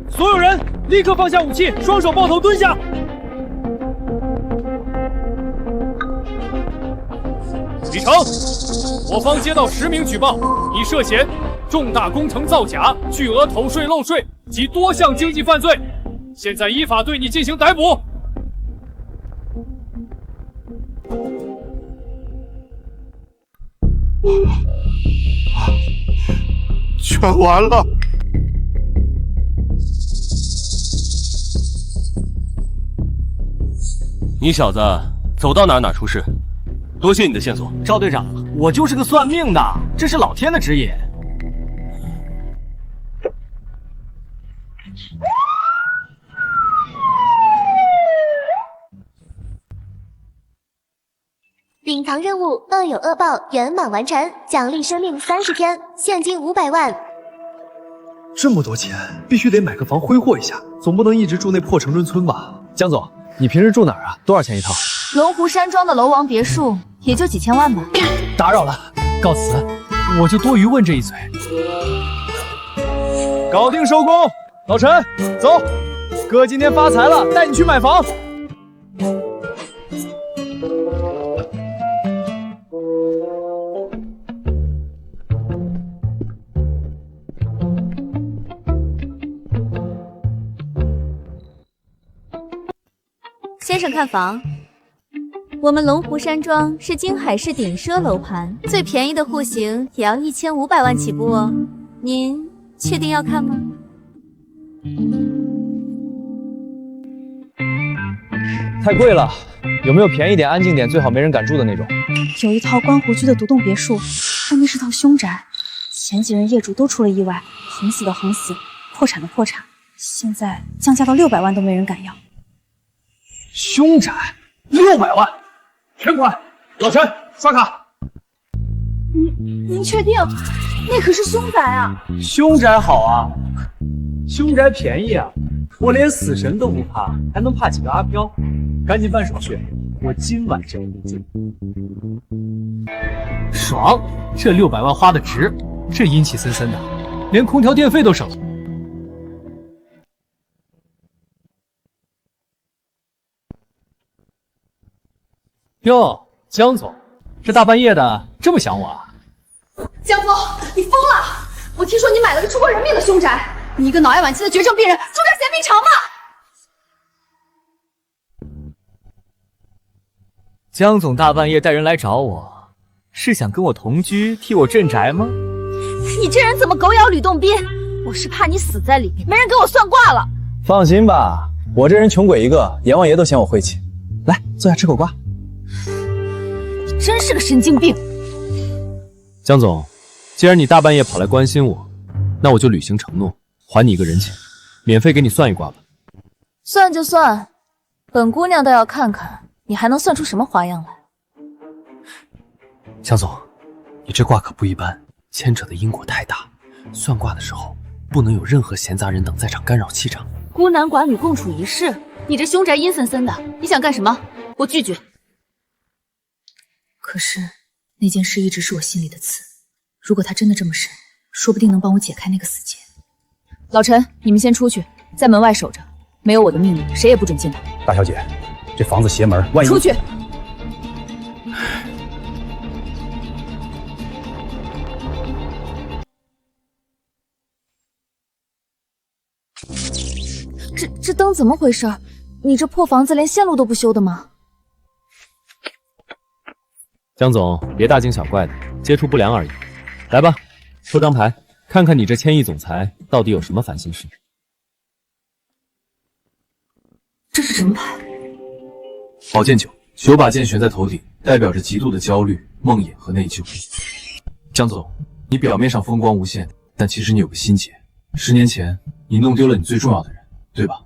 所有人立刻放下武器，双手抱头蹲下。李成，我方接到10名举报，你涉嫌重大工程造假、巨额偷税漏税及多项经济犯罪，现在依法对你进行逮捕。全完了！你小子走到哪出事，多谢你的线索。赵队长，我就是个算命的，这是老天的指引。隐藏任务恶有恶报圆满完成，奖励生命30天，现金500万。这么多钱，必须得买个房挥霍一下，总不能一直住那破城中村吧？江总，你平时住哪儿啊？多少钱一套？龙湖山庄的楼王别墅也就几千万吧。打扰了，告辞。我就多余问这一嘴。搞定收工，老陈，走，哥今天发财了，带你去买房。先生看房，我们龙湖山庄是京海市顶奢楼盘，最便宜的户型也要1500万起步哦。您确定要看吗？太贵了，有没有便宜点、安静点、最好没人敢住的那种？有一套观湖区的独栋别墅，但那是套凶宅，前几任业主都出了意外，横死的横死，破产的破产，现在降价到600万都没人敢要。凶宅600万，全款！老陈，刷卡。您确定？那可是凶宅啊！凶宅好啊，凶宅便宜啊，我连死神都不怕，还能怕几个阿飘？赶紧办手续，我今晚就入住。爽，这600万花的值，这阴气森森的，连空调电费都省了。哟，江总，这大半夜的这么想我啊？江峰，你疯了！我听说你买了个出过人命的凶宅，你一个脑癌晚期的绝症病人，住这儿嫌命长吗？江总大半夜带人来找我，是想跟我同居，替我镇宅吗？你这人怎么狗咬吕洞宾？我是怕你死在里面，没人给我算卦了。放心吧，我这人穷鬼一个，阎王爷都嫌我晦气。来，坐下吃口瓜。你真是个神经病。江总，既然你大半夜跑来关心我，那我就履行承诺，还你一个人情，免费给你算一卦吧。算就算，本姑娘倒要看看你还能算出什么花样来。江总，你这卦可不一般，牵扯的因果太大，算卦的时候不能有任何闲杂人等在场干扰气场。孤男寡女共处一室，你这凶宅阴森森的，你想干什么？我拒绝。可是那件事一直是我心里的刺，如果它真的这么神，说不定能帮我解开那个死结。老陈，你们先出去，在门外守着，没有我的命令，谁也不准进来。大小姐，这房子邪门，万一……出去！这灯怎么回事？你这破房子连线路都不修的吗？江总，别大惊小怪的，接触不良而已。来吧，抽张牌，看看你这千亿总裁到底有什么烦心事。这是什么牌？宝剑9，9把剑悬在头顶，代表着极度的焦虑、梦魇和内疚。江总，你表面上风光无限，但其实你有个心结。10年前，你弄丢了你最重要的人，对吧？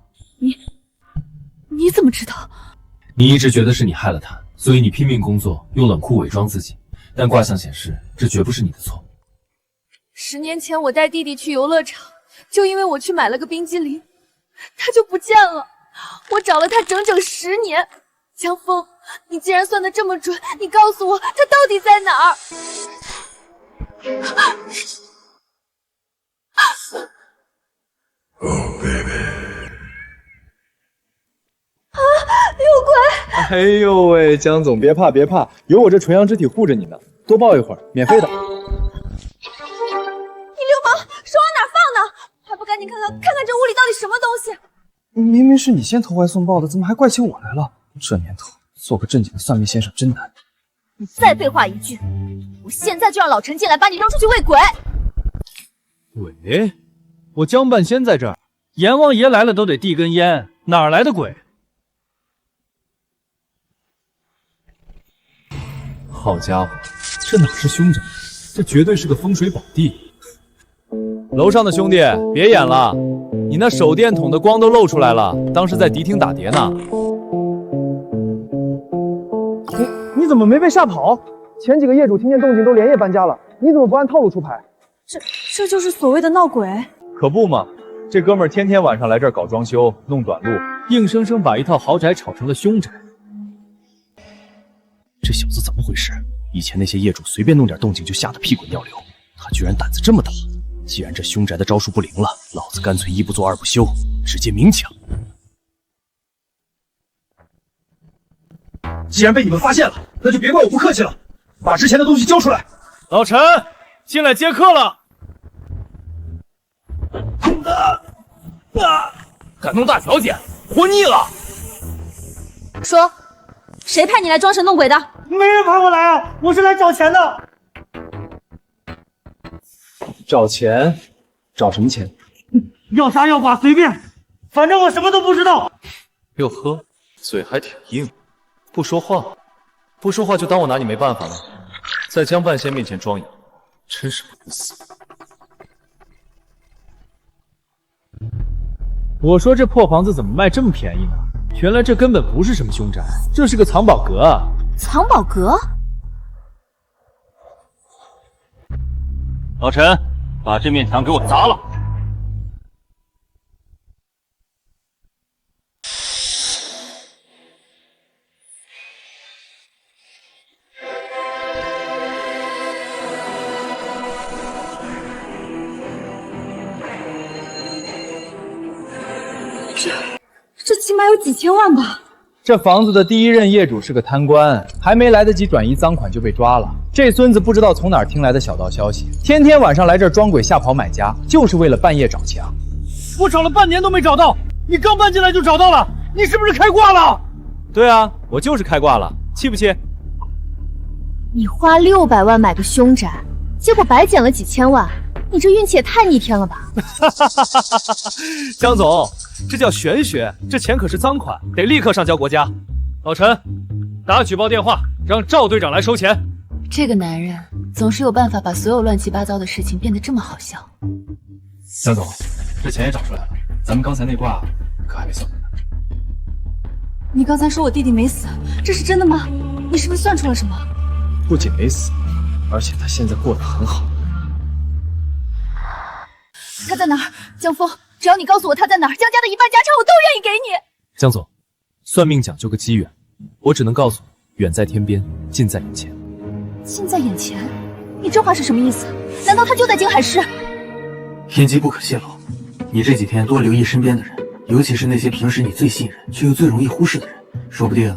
你怎么知道？你一直觉得是你害了他，所以你拼命工作，用冷酷伪装自己。但卦象显示，这绝不是你的错。10年前我带弟弟去游乐场，就因为我去买了个冰激凌，他就不见了。我找了他整整10年。江峰，你既然算得这么准，你告诉我他到底在哪儿？Oh baby。有鬼！哎呦喂，江总别怕别怕，有我这纯阳之体护着你呢，多抱一会儿，免费的。你流氓，手往哪放呢？还不赶紧看看这屋里到底什么东西？明明是你先投怀送抱的，怎么还怪起我来了？这年头，做个正经的算命先生真难。你再废话一句，我现在就让老陈进来把你扔出去喂鬼！鬼？我江半仙在这儿，阎王爷来了都得递根烟，哪来的鬼？好家伙，这哪是凶宅，这绝对是个风水宝地。楼上的兄弟，别演了，你那手电筒的光都露出来了，当是在迪厅打碟呢。你怎么没被吓跑？前几个业主听见动静都连夜搬家了，你怎么不按套路出牌？这就是所谓的闹鬼？可不嘛，这哥们儿天天晚上来这儿搞装修，弄短路，硬生生把一套豪宅炒成了凶宅。这小子怎么回事？以前那些业主随便弄点动静就吓得屁滚尿流，他居然胆子这么大。既然这凶宅的招数不灵了，老子干脆1不做2不休，直接明抢。既然被你们发现了，那就别怪我不客气了，把之前的东西交出来。老陈，进来接客了。敢弄大小姐，活腻了！说，谁派你来装神弄鬼的？没人派我来啊，我是来找钱的。找钱？找什么钱？要杀要剐随便，反正我什么都不知道。哟呵，嘴还挺硬，不说话，不说话就当我拿你没办法了，在江半仙面前装哑，真是不能死。我说这破房子怎么卖这么便宜呢？原来这根本不是什么凶宅，这是个藏宝阁啊！藏宝阁？老陈，把这面墙给我砸了！这起码有几千万吧？这房子的第一任业主是个贪官，还没来得及转移赃款就被抓了。这孙子不知道从哪儿听来的小道消息，天天晚上来这儿装鬼吓跑买家，就是为了半夜找枪。我找了半年都没找到，你刚搬进来就找到了，你是不是开挂了？对啊，我就是开挂了，气不气？你花600万买个凶宅，结果白捡了几千万，你这运气也太逆天了吧！江总，这叫玄学，这钱可是赃款，得立刻上交国家。老陈，打举报电话，让赵队长来收钱。这个男人总是有办法把所有乱七八糟的事情变得这么好笑。江总，这钱也找出来了，咱们刚才那卦可还没算完呢。你刚才说我弟弟没死，这是真的吗？你是不是算出了什么？不仅没死，而且他现在过得很好。他在哪儿？江峰，只要你告诉我他在哪儿，江家的一半家产我都愿意给你。江总，算命讲究个机缘，我只能告诉你，远在天边，近在眼前。近在眼前？你这话是什么意思？难道他就在京海市？天机不可泄露，你这几天多留意身边的人，尤其是那些平时你最信任却又最容易忽视的人，说不定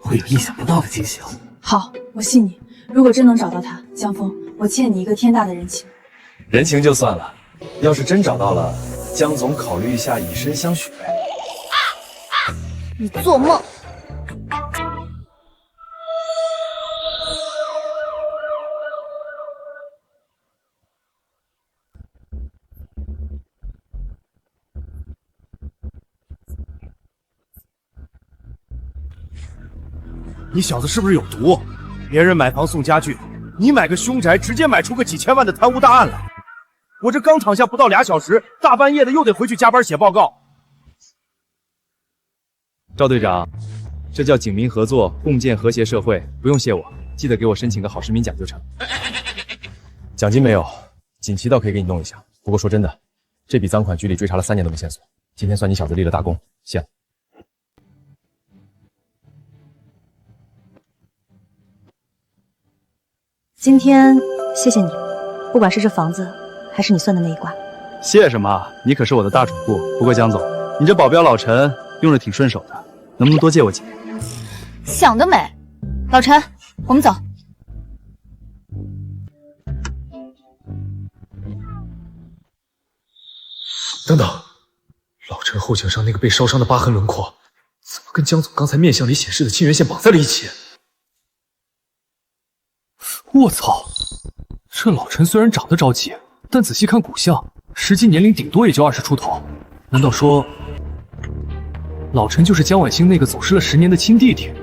会有意想不到的惊喜哦。好，我信你。如果真能找到他，江峰，我欠你一个天大的人情。人情就算了，要是真找到了，江总考虑一下以身相许呗。你做梦！你小子是不是有毒？别人买房送家具，你买个凶宅，直接买出个几千万的贪污大案来。我这刚躺下不到2小时，大半夜的又得回去加班写报告。赵队长，这叫警民合作，共建和谐社会，不用谢我，记得给我申请个好市民奖就成。奖金没有，锦旗倒可以给你弄一下。不过说真的，这笔赃款局里追查了3年都没线索，今天算你小子立了大功，谢了。今天谢谢你，不管是这房子，还是你算的那一卦。谢什么？你可是我的大主顾。不过江总，你这保镖老陈用着挺顺手的，能不能多借我几年？想得美！老陈，我们走。等等，老陈后颈上那个被烧伤的疤痕轮廓，怎么跟江总刚才面相里显示的亲缘线绑在了一起？我操！这老陈虽然长得着急，但仔细看骨相，实际年龄顶多也就20出头。难道说，老陈就是江晚星那个走失了10年的亲弟弟？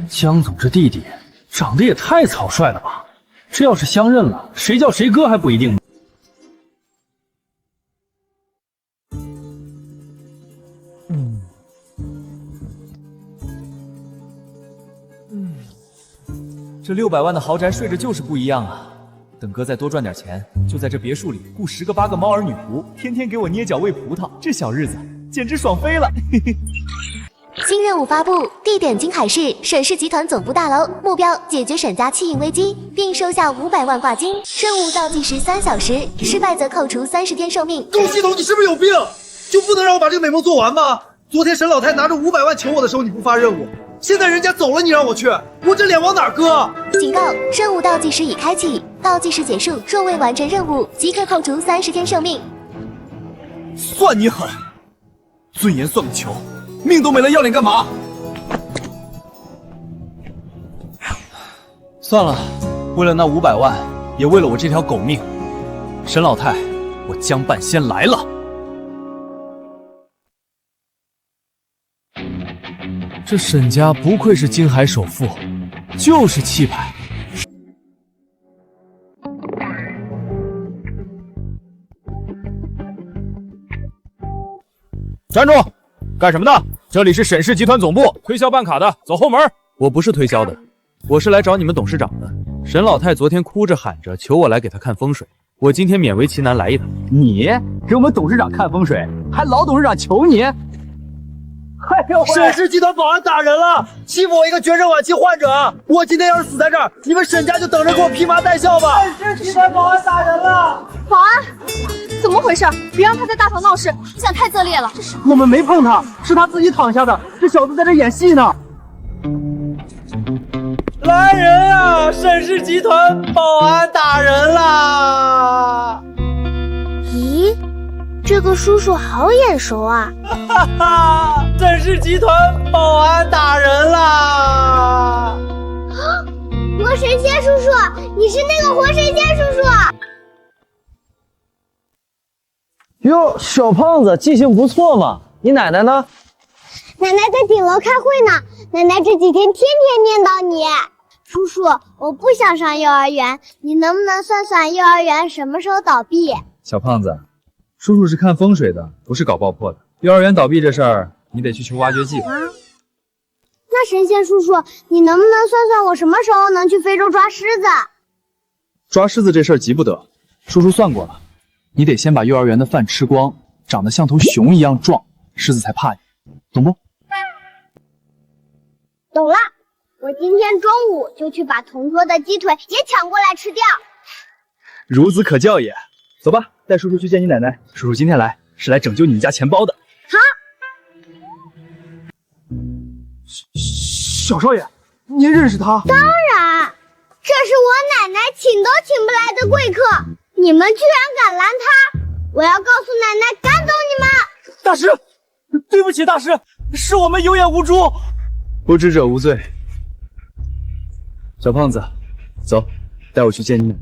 江总这弟弟长得也太草率了吧！这要是相认了，谁叫谁哥还不一定呢。这600万的豪宅睡着就是不一样啊！等哥再多赚点钱，就在这别墅里雇10个8个猫儿女仆，天天给我捏脚喂葡萄，这小日子简直爽飞了！嘿嘿。新任务发布，地点京海市沈氏集团总部大楼，目标解决沈家弃婴危机，并收下500万挂金。任务倒计时3小时，失败则扣除30天寿命。陆系统，你是不是有病？就不能让我把这个美梦做完吗？昨天沈老太拿着500万求我的时候，你不发任务，现在人家走了，你让我去，我这脸往哪搁？警告：任务倒计时已开启，倒计时结束，若未完成任务，即可扣除30天寿命。算你狠！尊严算个球，命都没了，要脸干嘛？算了，为了那500万，也为了我这条狗命，沈老太，我江半仙来了。这沈家不愧是京海首富，就是气派。站住！干什么的？这里是沈氏集团总部，推销办卡的，走后门。我不是推销的，我是来找你们董事长的。沈老太昨天哭着喊着求我来给她看风水，我今天勉为其难来一趟。你给我们董事长看风水，还老董事长求你？哎呦，沈氏集团保安打人了，欺负我一个绝症晚期患者。我今天要是死在这儿，你们沈家就等着给我披麻戴孝吧。沈氏集团保安打人了，保安。怎么回事？别让他在大堂闹事，你想太恶劣了。我们没碰他，是他自己躺下的。这小子在这演戏呢。来人啊！沈氏集团保安打人啦！咦，这个叔叔好眼熟啊！哈哈，沈氏集团保安打人啦！活神仙叔叔，你是那个活神仙叔叔。哟，小胖子记性不错嘛。你奶奶呢？奶奶在顶楼开会呢。奶奶这几天天天念叨你。叔叔，我不想上幼儿园，你能不能算算幼儿园什么时候倒闭？小胖子，叔叔是看风水的，不是搞爆破的。幼儿园倒闭这事儿，你得去求挖掘机。那神仙叔叔，你能不能算算我什么时候能去非洲抓狮子？抓狮子这事儿急不得，叔叔算过了，你得先把幼儿园的饭吃光，长得像头熊一样壮，狮子才怕你，懂不？懂了，我今天中午就去把同桌的鸡腿也抢过来吃掉。孺子可教也。走吧，带叔叔去见你奶奶。叔叔今天来是来拯救你们家钱包的。好。小少爷，您认识他？当然，这是我奶奶请都请不来的贵客，你们居然敢拦他！我要告诉奶奶赶走你们！大师，对不起，大师，是我们有眼无珠。不知者无罪。小胖子，走，带我去见你奶奶。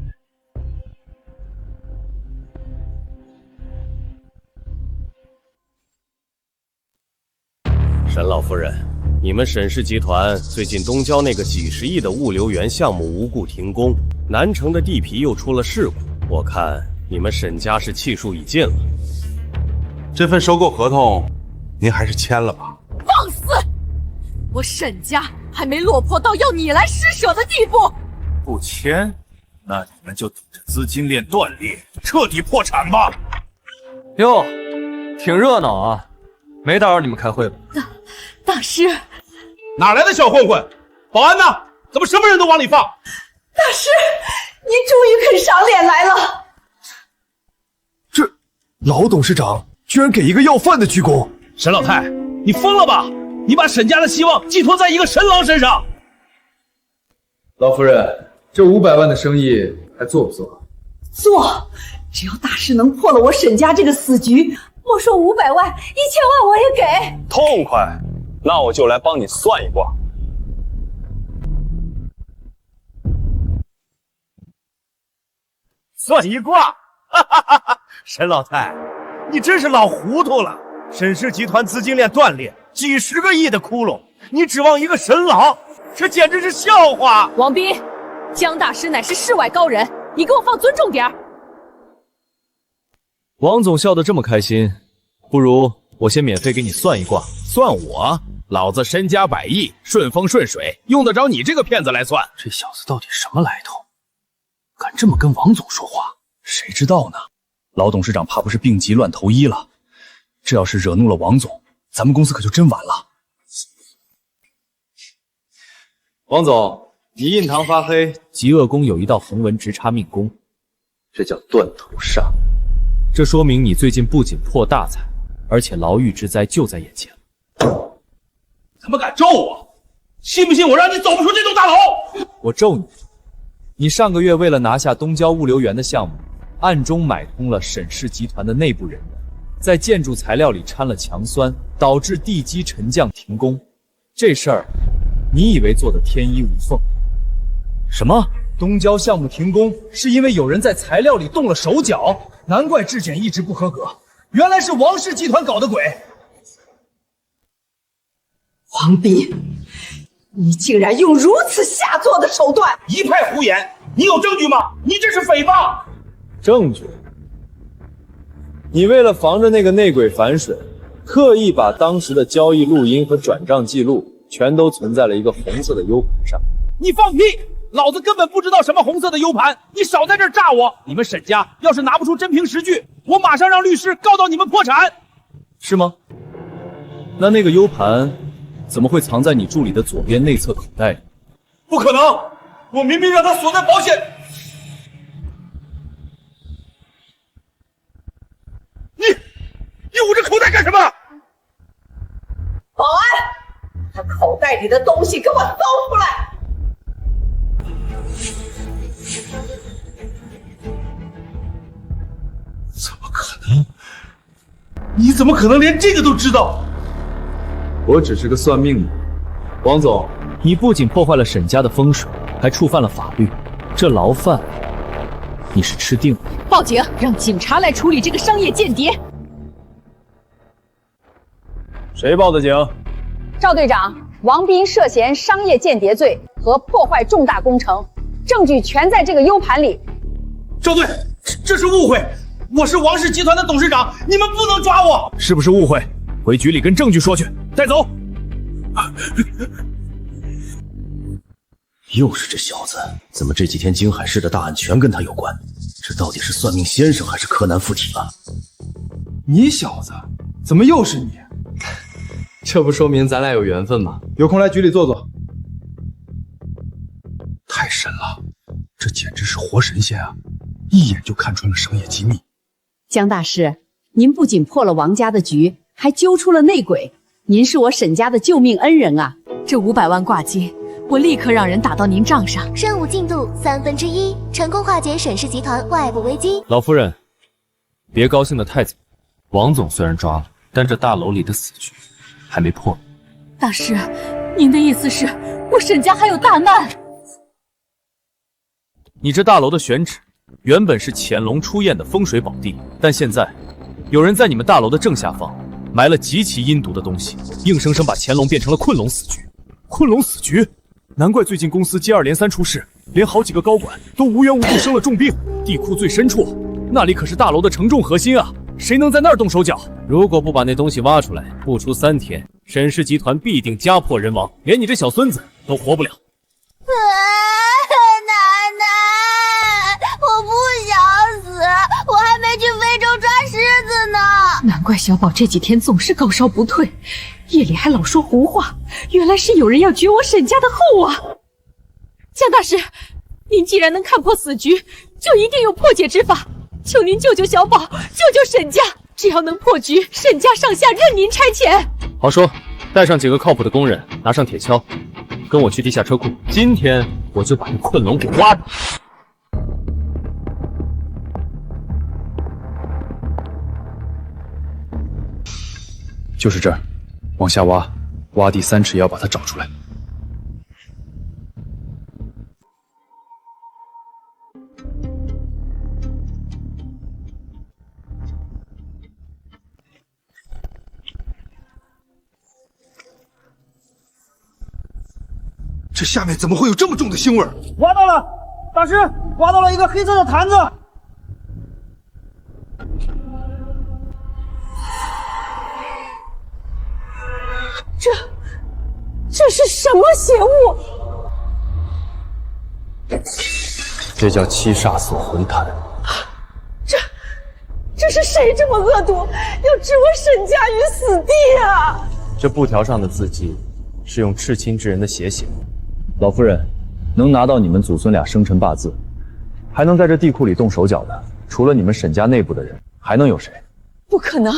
沈老夫人，你们沈氏集团最近东郊那个几十亿的物流园项目无故停工，南城的地皮又出了事故，我看你们沈家是气数已尽了。这份收购合同，您还是签了吧。放肆！我沈家还没落魄到要你来施舍的地步。不签，那你们就等着资金链断裂，彻底破产吧。哟，挺热闹啊，没打扰你们开会吧？大师，哪来的小混混？保安呢？怎么什么人都往里放？大师，您终于肯赏脸来了。这老董事长居然给一个要饭的鞠躬！沈老太，你疯了吧？你把沈家的希望寄托在一个神郎身上。老夫人，这500万的生意还做不做？做，只要大师能破了我沈家这个死局，莫说500万，1000万我也给。痛快，那我就来帮你算一卦。算一卦，哈哈哈哈！沈老太，你真是老糊涂了。沈氏集团资金链断裂，几十个亿的窟窿，你指望一个神郎，这简直是笑话！王斌，江大师乃是世外高人，你给我放尊重点儿。王总笑得这么开心，不如我先免费给你算一卦。算我？老子身家100亿，顺风顺水，用得着你这个骗子来算？这小子到底什么来头？敢这么跟王总说话？谁知道呢？老董事长怕不是病急乱投医了？这要是惹怒了王总，咱们公司可就真完了。王总，你印堂发黑，极恶宫有一道横纹直插命宫，这叫断头煞。这说明你最近不仅破大财，而且牢狱之灾就在眼前。他们敢咒我，信不信我让你走不出这栋大楼？我咒你！你上个月为了拿下东郊物流园的项目，暗中买通了沈氏集团的内部人员，在建筑材料里掺了强酸，导致地基沉降停工。这事儿，你以为做的天衣无缝？什么？东郊项目停工是因为有人在材料里动了手脚？难怪质检一直不合格，原来是王氏集团搞的鬼！王斌，你竟然用如此下作的手段！一派胡言！你有证据吗？你这是诽谤！证据？你为了防着那个内鬼反水，特意把当时的交易录音和转账记录全都存在了一个红色的 U 盘上。你放屁！老子根本不知道什么红色的 U 盘，你少在这儿炸我！你们沈家要是拿不出真凭实据，我马上让律师告到你们破产。是吗？那个 U 盘怎么会藏在你助理的左边内侧口袋里？不可能！我明明让他锁在保险。袋里的东西给我搜出来！怎么可能？你怎么可能连这个都知道？我只是个算命的。王总，你不仅破坏了沈家的风水，还触犯了法律，这牢饭你是吃定了。报警，让警察来处理这个商业间谍。谁报的警？赵队长，王斌涉嫌商业间谍罪和破坏重大工程，证据全在这个 U 盘里。赵队，这是误会，我是王氏集团的董事长，你们不能抓我。是不是误会？回局里跟证据说去，带走。又是这小子，怎么这几天京海市的大案全跟他有关？这到底是算命先生还是柯南附体了？你小子，怎么又是你？这不说明咱俩有缘分吗？有空来局里坐坐。太神了，这简直是活神仙啊！一眼就看穿了商业机密。江大师，您不仅破了王家的局，还揪出了内鬼，您是我沈家的救命恩人啊！这500万挂金，我立刻让人打到您账上。任务进度1/3，成功化解沈氏集团外部危机。老夫人，别高兴得太早。王总虽然抓了，但这大楼里的死局还没破。大师，您的意思是我沈家还有大难？你这大楼的选址原本是潜龙出堰的风水宝地，但现在有人在你们大楼的正下方埋了极其阴毒的东西，硬生生把乾隆变成了困龙死局。困龙死局，难怪最近公司接二连三出事，连好几个高管都无缘无故生了重病。地库最深处，那里可是大楼的承重核心啊，谁能在那儿动手脚？如果不把那东西挖出来，不出3天，沈氏集团必定家破人亡，连你这小孙子都活不了。奶奶，我不想死，我还没去非洲抓狮子呢。难怪小宝这几天总是高烧不退，夜里还老说胡话，原来是有人要绝我沈家的后啊！江大师，您既然能看破死局，就一定有破解之法，求您救救小宝，救救沈家。只要能破局，沈家上下任您差遣。好说，带上几个靠谱的工人，拿上铁锹，跟我去地下车库。今天我就把这困龙给挖出来。就是这儿，往下挖，挖地3尺也要把它找出来。这下面怎么会有这么重的腥味？挖到了，大师，挖到了一个黑色的坛子。这是什么邪物？这叫七煞锁魂坛。这是谁这么恶毒，要置我沈家于死地啊！这布条上的字迹是用赤亲之人的血写的。老夫人，能拿到你们祖孙俩生辰八字，还能在这地库里动手脚的，除了你们沈家内部的人，还能有谁？不可能，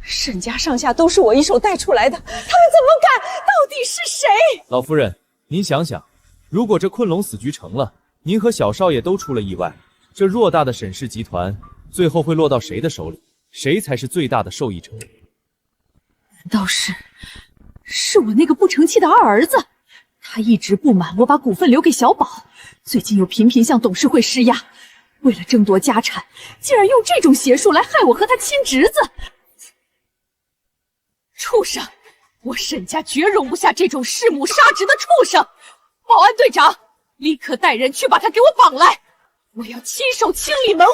沈家上下都是我一手带出来的，他们怎么敢？到底是谁？老夫人，您想想，如果这困龙死局成了，您和小少爷都出了意外，这偌大的沈氏集团最后会落到谁的手里？谁才是最大的受益者？难道是我那个不成器的二儿子？他一直不满我把股份留给小宝，最近又频频向董事会施压，为了争夺家产，竟然用这种邪术来害我和他亲侄子。畜生！我沈家绝容不下这种弑母杀侄的畜生！保安队长，立刻带人去把他给我绑来，我要亲手清理门户。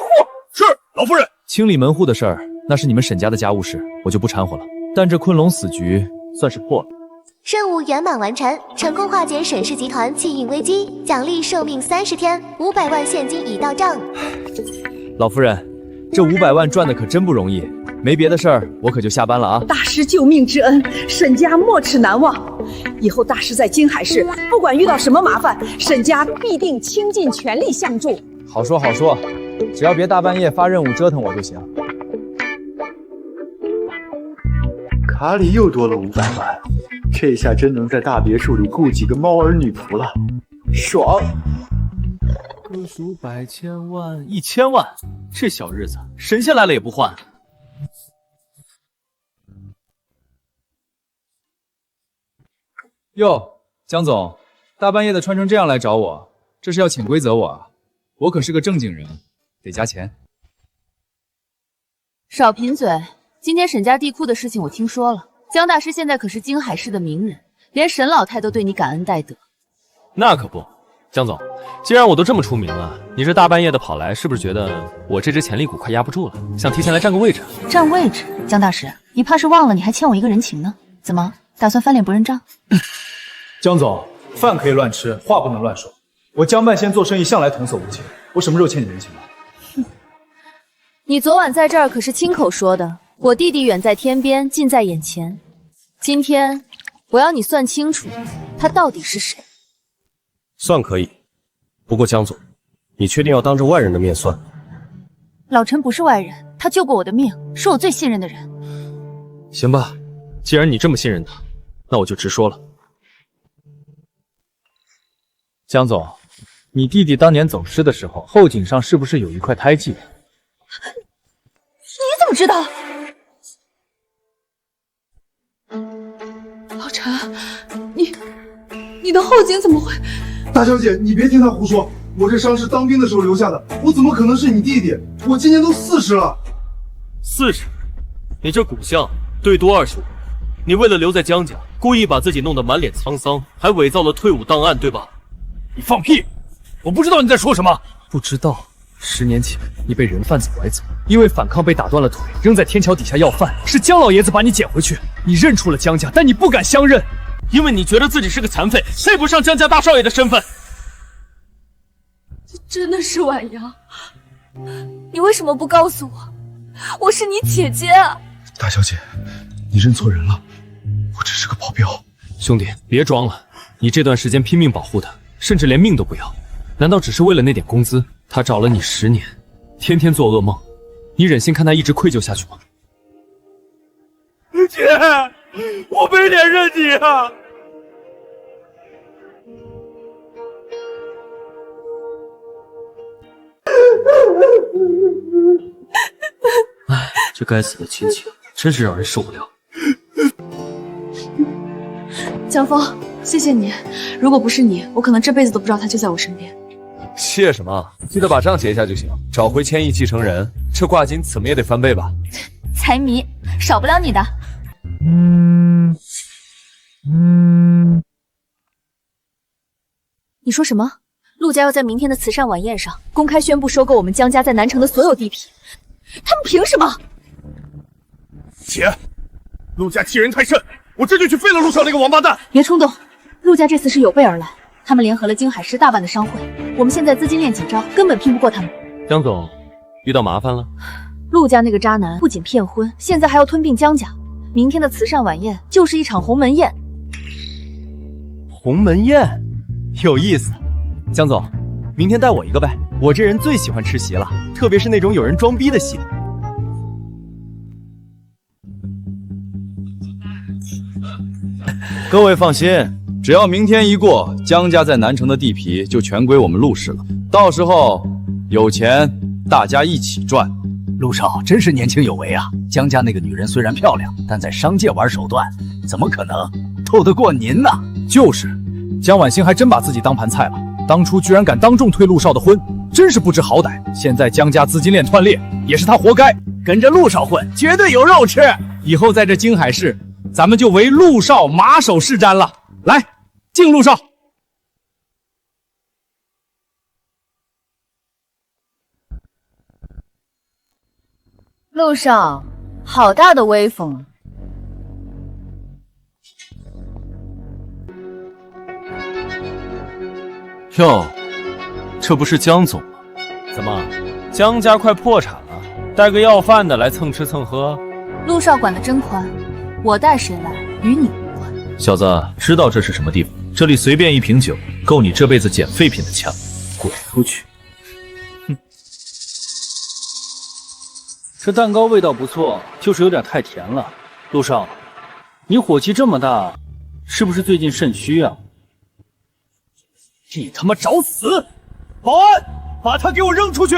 是，老夫人。清理门户的事儿，那是你们沈家的家务事，我就不掺和了。但这困龙死局算是破了。任务圆满完成，成功化解沈氏集团气运危机，奖励寿命30天，500万现金已到账。老夫人，这500万赚的可真不容易，没别的事儿，我可就下班了啊。大师救命之恩，沈家没齿难忘。以后大师在京海市，不管遇到什么麻烦，沈家必定倾尽全力相助。好说好说，只要别大半夜发任务折腾我就行。卡里又多了500万，这下真能在大别墅里雇几个猫儿女仆了，爽！个数百千万1000万，这小日子神仙来了也不换。哟，江总，大半夜的穿成这样来找我，这是要潜规则我啊？我可是个正经人，得加钱。少贫嘴，今天沈家地库的事情我听说了，江大师现在可是京海市的名人，连沈老太都对你感恩戴德。那可不，江总，既然我都这么出名了，你这大半夜的跑来，是不是觉得我这只潜力股快压不住了，想提前来占个位置？占位置？江大师，你怕是忘了你还欠我一个人情呢？怎么打算翻脸不认账？江总，饭可以乱吃，话不能乱说。我江半仙做生意向来童叟无欺，我什么时候欠你人情了？你昨晚在这儿可是亲口说的，我弟弟远在天边，近在眼前。今天我要你算清楚，他到底是谁。算可以，不过江总，你确定要当着外人的面算？老陈不是外人，他救过我的命，是我最信任的人。行吧，既然你这么信任他，那我就直说了。江总，你弟弟当年走失的时候，后颈上是不是有一块胎记？你怎么知道？老陈，你的后颈怎么会？大小姐，你别听他胡说，我这伤是当兵的时候留下的，我怎么可能是你弟弟？我今年都40了。40？你这骨相对多25，你为了留在江家，故意把自己弄得满脸沧桑，还伪造了退伍档案，对吧？你放屁！我不知道你在说什么。不知道，10年前你被人贩子拐走，因为反抗被打断了腿，扔在天桥底下要饭，是江老爷子把你捡回去。你认出了江家，但你不敢相认，因为你觉得自己是个残废，配不上江家大少爷的身份。这真的是婉阳？你为什么不告诉我？我是你姐姐啊！大小姐，你认错人了，我只是个保镖。兄弟，别装了，你这段时间拼命保护他，甚至连命都不要，难道只是为了那点工资？他找了你10年，天天做噩梦，你忍心看他一直愧疚下去吗？姐，我没脸认你啊！哎，这该死的亲情真是让人受不了。江峰，谢谢你，如果不是你，我可能这辈子都不知道他就在我身边。谢什么？记得把账结一下就行。找回千亿继承人，这挂金怎么也得翻倍吧？财迷，少不了你的。你说什么？陆家要在明天的慈善晚宴上公开宣布收购我们江家在南城的所有地皮，他们凭什么？姐，陆家欺人太甚，我这就去废了陆少那个王八蛋！别冲动，陆家这次是有备而来，他们联合了京海市大半的商会，我们现在资金链紧张，根本拼不过他们。江总，遇到麻烦了。陆家那个渣男不仅骗婚，现在还要吞并江家。明天的慈善晚宴就是一场鸿门宴。鸿门宴，有意思。江总，明天带我一个呗，我这人最喜欢吃席了，特别是那种有人装逼的席。各位放心，只要明天一过，江家在南城的地皮就全归我们陆氏了。到时候有钱大家一起赚。陆少真是年轻有为啊！江家那个女人虽然漂亮，但在商界玩手段，怎么可能斗得过您呢？就是，江婉欣还真把自己当盘菜了，当初居然敢当众推陆少的婚，真是不知好歹。现在江家资金链断裂，也是他活该。跟着陆少混，绝对有肉吃。以后在这京海市，咱们就唯陆少马首是瞻了。来，敬陆少。陆少，好大的威风啊！哟，这不是江总吗？怎么，江家快破产了，带个要饭的来蹭吃蹭喝？陆少管得真宽，我带谁来与你无关。小子，知道这是什么地方？这里随便一瓶酒，够你这辈子捡废品的钱。滚出去！哼。这蛋糕味道不错，就是有点太甜了。陆少，你火气这么大，是不是最近肾虚啊？你他妈找死！保安，把他给我扔出去！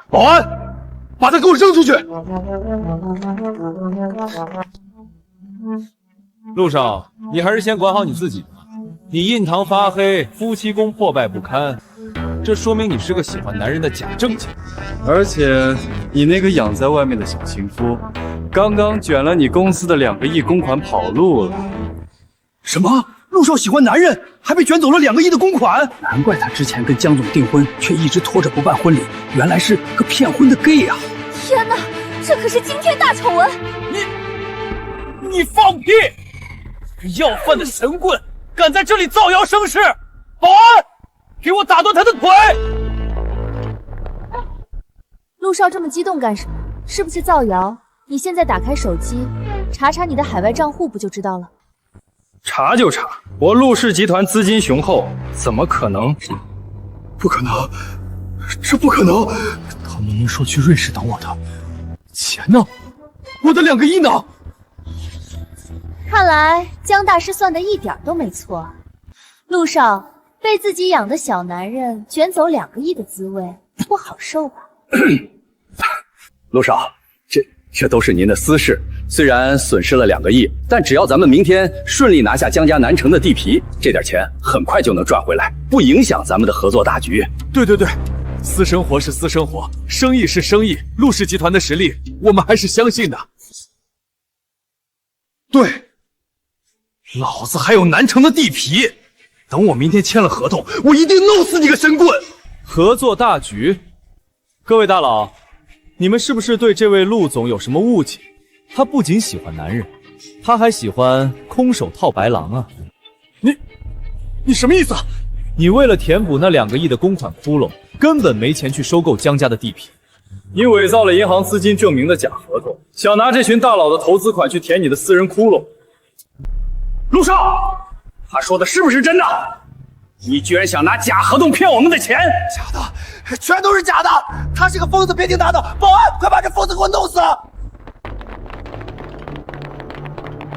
保安，把他给我扔出去！陆少，你还是先管好你自己吧。你印堂发黑，夫妻宫破败不堪，这说明你是个喜欢男人的假正经。而且你那个养在外面的小情夫，刚刚卷了你公司的2个亿公款跑路了。什么？陆少喜欢男人，还被卷走了2个亿的公款？难怪他之前跟江总订婚，却一直拖着不办婚礼，原来是个骗婚的 gay 啊！天哪，这可是惊天大丑闻！你放屁！要饭的神棍，敢在这里造谣生事！保安，给我打断他的腿！陆少这么激动干什么？是不是造谣？你现在打开手机，查查你的海外账户不就知道了？查就查，我陆氏集团资金雄厚，怎么可能？不可能，这不可能！他明明说去瑞士等我的，钱呢？我的2个亿呢？看来江大师算的一点都没错。陆少被自己养的小男人卷走2个亿的滋味，不好受吧？陆少，这都是您的私事。虽然损失了2个亿，但只要咱们明天顺利拿下江家南城的地皮，这点钱很快就能赚回来，不影响咱们的合作大局。对，私生活是私生活，生意是生意，陆氏集团的实力我们还是相信的。对，老子还有南城的地皮，等我明天签了合同，我一定弄死你个神棍！合作大局，各位大佬，你们是不是对这位陆总有什么误解？他不仅喜欢男人，他还喜欢空手套白狼啊！你什么意思啊？你为了填补那2个亿的公款窟窿，根本没钱去收购江家的地皮。你伪造了银行资金证明的假合同，想拿这群大佬的投资款去填你的私人窟窿。陆少，他说的是不是真的？你居然想拿假合同骗我们的钱？假的，全都是假的！他是个疯子，别听他的！保安，快把这疯子给我弄死！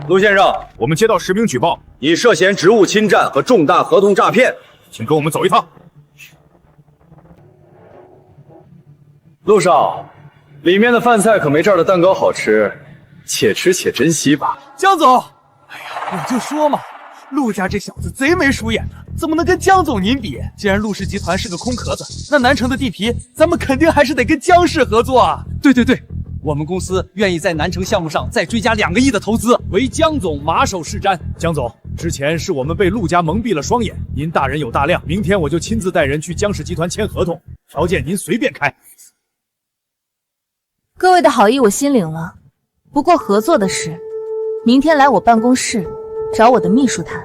陆先生，我们接到实名举报，你涉嫌职务侵占和重大合同诈骗，请跟我们走一趟。陆少，里面的饭菜可没这儿的蛋糕好吃，且吃且珍惜吧。江总，哎呀，我就说嘛，陆家这小子贼眉鼠眼的，怎么能跟江总您比？既然陆氏集团是个空壳子，那南城的地皮，咱们肯定还是得跟江氏合作啊！对，我们公司愿意在南城项目上再追加2个亿的投资，唯江总马首是瞻。江总，之前是我们被陆家蒙蔽了双眼，您大人有大量，明天我就亲自带人去江氏集团签合同，条件您随便开。各位的好意我心领了，不过合作的事，明天来我办公室找我的秘书谈。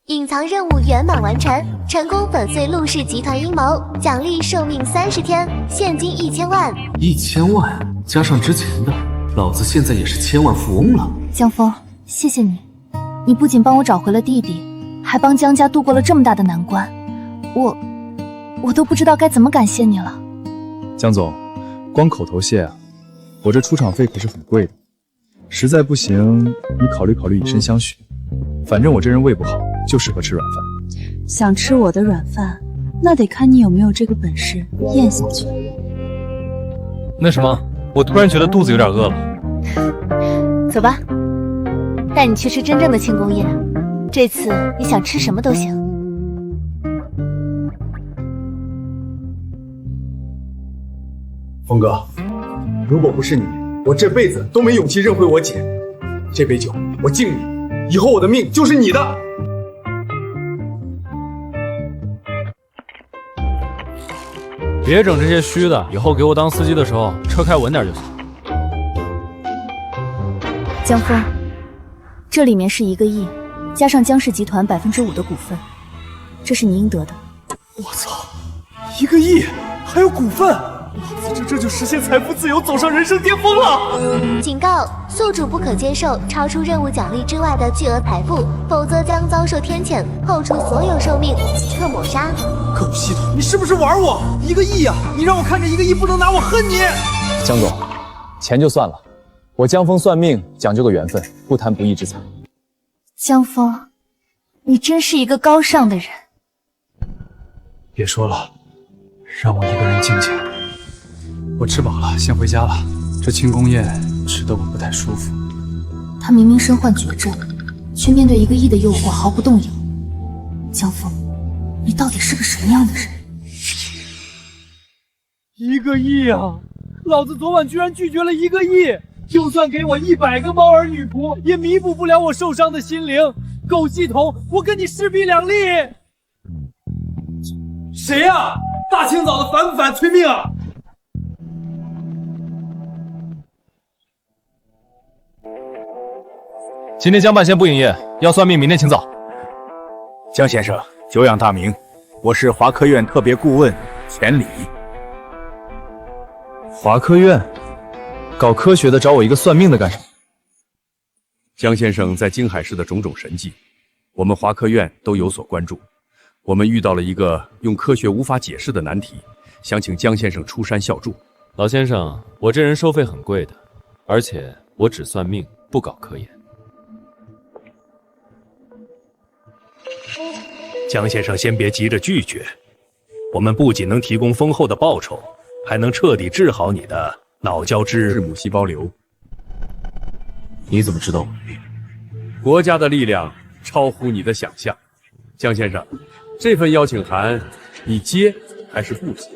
隐藏任务圆满完成，成功粉碎陆氏集团阴谋，奖励寿命30天，现金1000万。1000万加上之前的，老子现在也是千万富翁了。江峰，谢谢你，你不仅帮我找回了弟弟，还帮江家度过了这么大的难关，我都不知道该怎么感谢你了。江总，光口头谢啊，我这出场费可是很贵的，实在不行，你考虑考虑以身相许。反正我这人胃不好，就适合吃软饭。想吃我的软饭，那得看你有没有这个本事咽下去。那什么，我突然觉得肚子有点饿了。走吧，带你去吃真正的庆功宴。这次你想吃什么都行。峰哥，如果不是你，我这辈子都没勇气认回我姐。这杯酒我敬你，以后我的命就是你的。别整这些虚的，以后给我当司机的时候车开稳点就行。江峰，这里面是1个亿，加上江氏集团5%的股份，这是你应得的。我操，1个亿还有股份，老子这就实现财富自由，走上人生巅峰了！警告：宿主不可接受超出任务奖励之外的巨额财富，否则将遭受天谴，扣除所有寿命，即刻抹杀。狗系统，你是不是玩我？1个亿啊！你让我看着1个亿不能拿我恨你！江总，钱就算了，我江峰算命讲究个缘分，不谈不义之财。江峰，你真是一个高尚的人。别说了，让我一个人静静。我吃饱了，先回家了。这庆功宴吃得我不太舒服。他明明身患绝症，却面对1个亿的诱惑毫不动摇。江峰，你到底是个什么样的人？1个亿啊！老子昨晚居然拒绝了1个亿，就算给我100个猫儿女仆，也弥补不了我受伤的心灵。狗系统，我跟你势比两立。谁呀？大清早的烦不烦？催命啊！今天江半仙不营业，要算命，明天请早。江先生，久仰大名，我是华科院特别顾问钱理。华科院搞科学的找我一个算命的干什么？江先生在京海市的种种神迹，我们华科院都有所关注。我们遇到了一个用科学无法解释的难题，想请江先生出山效助。老先生，我这人收费很贵的，而且我只算命，不搞科研。江先生，先别急着拒绝，我们不仅能提供丰厚的报酬，还能彻底治好你的脑胶质母细胞瘤。你怎么知道我的病？国家的力量超乎你的想象。江先生，这份邀请函你接还是不接？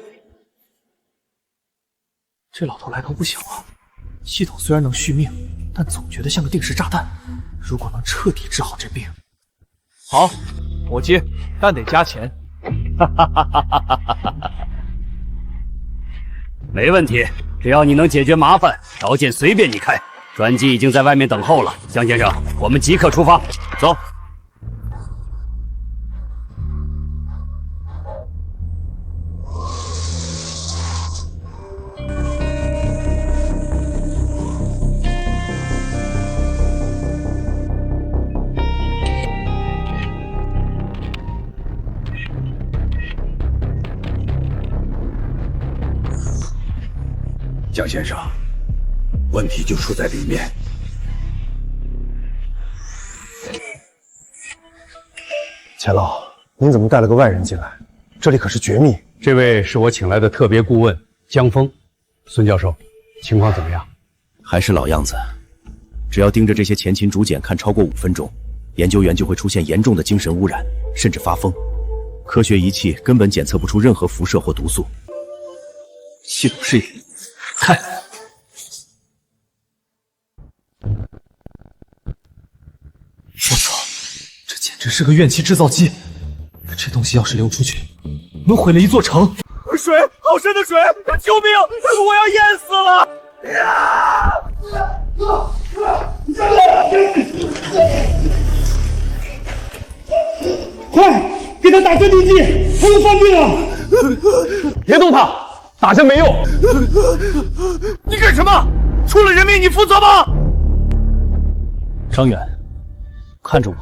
这老头来头不小啊！系统虽然能续命，但总觉得像个定时炸弹。如果能彻底治好这病，好，我接，但得加钱。没问题，只要你能解决麻烦，条件随便你开。专机已经在外面等候了，江先生，我们即刻出发，走。江先生，问题就出在里面。钱老，您怎么带了个外人进来？这里可是绝密。这位是我请来的特别顾问江峰，孙教授，情况怎么样？还是老样子，只要盯着这些前秦竹简看超过5分钟，研究员就会出现严重的精神污染，甚至发疯。科学仪器根本检测不出任何辐射或毒素。系统试验，看。我操，这简直是个怨气制造机！这东西要是流出去，能毁了一座城。水，好深的水！救命！我要淹死了！快，给他打镇定剂，他要犯病了！别动他，打针没用。你干什么？出了人命，你负责吗？张远，看着我，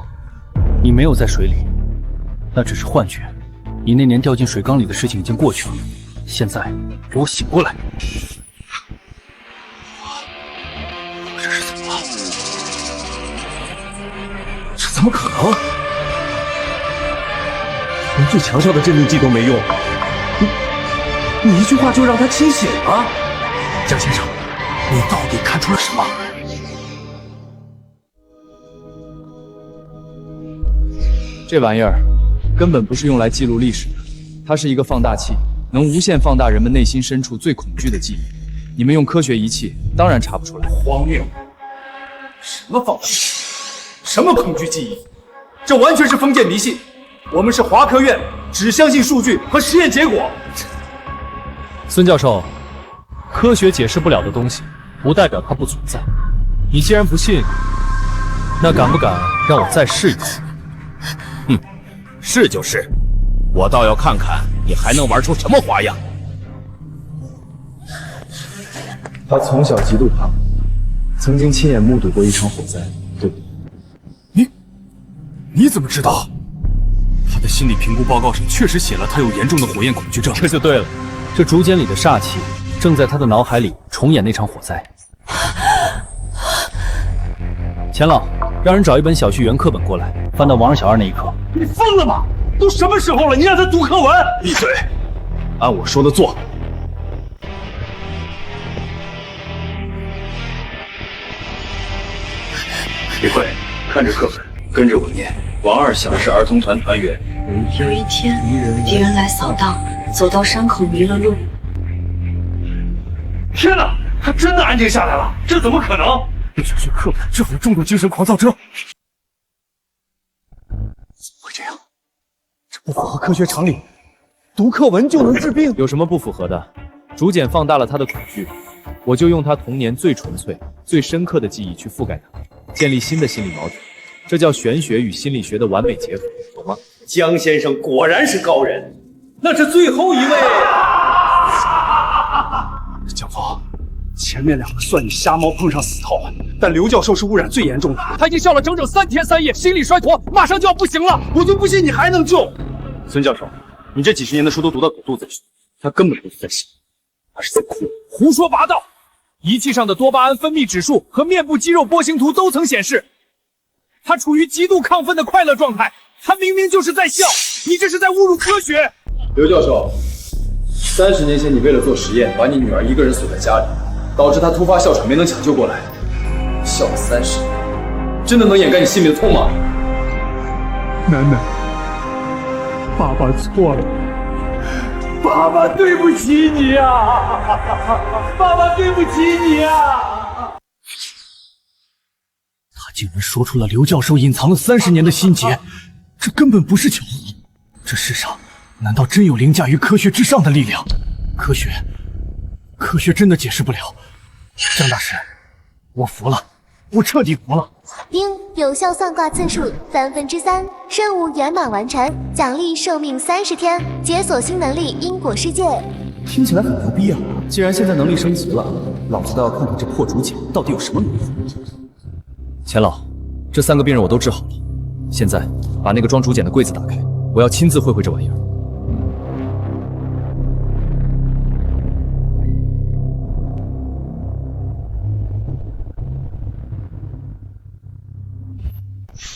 你没有在水里，那只是幻觉。你那年掉进水缸里的事情已经过去了，现在给我醒过来！这是怎么了？这怎么可能？连最强效的镇定剂都没用，你一句话就让他清醒了？江先生，你到底看出了什么？这玩意儿根本不是用来记录历史的，它是一个放大器，能无限放大人们内心深处最恐惧的记忆。你们用科学仪器，当然查不出来。荒谬！什么放大器？什么恐惧记忆？这完全是封建迷信。我们是华科院，只相信数据和实验结果。孙教授，科学解释不了的东西，不代表它不存在。你既然不信，那敢不敢让我再试一次？是就是，我倒要看看你还能玩出什么花样。他从小极度怕，曾经亲眼目睹过一场火灾，对不对？你怎么知道？他的心理评估报告上确实写了他有严重的火焰恐惧症。这就对了，这竹简里的煞气正在他的脑海里重演那场火灾。钱老，让人找一本小序原课本过来，翻到王二小二那一课。你疯了吗？都什么时候了，你让他读课文？闭嘴，按我说的做。李慧，看着课本，跟着我念。王二小是儿童团团员。有一天，敌人来扫荡，走到山口迷了路。天哪，他真的安静下来了？这怎么可能？小学课本治好重度精神狂躁症？怎么会这样？这不符合科学常理。读课文就能治病？有什么不符合的？逐渐放大了他的恐惧，我就用他童年最纯粹、最深刻的记忆去覆盖他，建立新的心理锚点。这叫玄学与心理学的完美结合，懂吗？江先生果然是高人。那是最后一位。江峰，前面两个算你瞎猫碰上死套了，但刘教授是污染最严重的，他已经笑了整整3天3夜，心力衰脱，马上就要不行了。我就不信你还能救。孙教授，你这几10年的书都读到狗肚子里去，他根本不是在笑，他是在哭。胡说八道！仪器上的多巴胺分泌指数和面部肌肉波形图都曾显示，他处于极度亢奋的快乐状态。他明明就是在笑，你这是在侮辱科学。刘教授，30年前你为了做实验，把你女儿一个人锁在家里，导致她突发哮喘没能抢救过来，笑了30年，真的能掩盖你心里的痛吗？楠楠，爸爸错了，爸爸对不起你啊，爸爸对不起你啊！他竟然说出了刘教授隐藏了30年的心结，这根本不是巧合。这世上难道真有凌驾于科学之上的力量？科学真的解释不了。江大师，我服了，我彻底服了。丁有效算卦次数3/3，任务圆满完成，奖励寿命30天，解锁新能力因果世界。听起来很牛逼啊！既然现在能力升级了，老子倒要看看这破竹简到底有什么用。钱老，这3个病人我都治好了，现在把那个装竹简的柜子打开，我要亲自会会这玩意儿。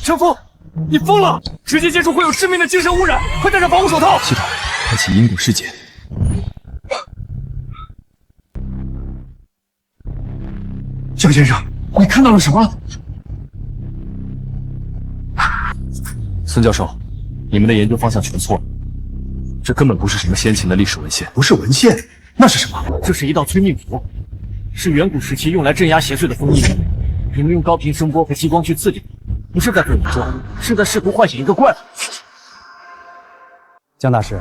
程峰，你疯了！直接接触会有致命的精神污染，快戴上防护手套！系统开启因果世界。江先生，你看到了什么？孙教授，你们的研究方向全错了，这根本不是什么先秦的历史文献，不是文献，那是什么？这是一道催命符，是远古时期用来镇压邪祟的封印。你们用高频声波和激光去刺激，不是在对我做，是在试图唤醒一个怪物。江大师，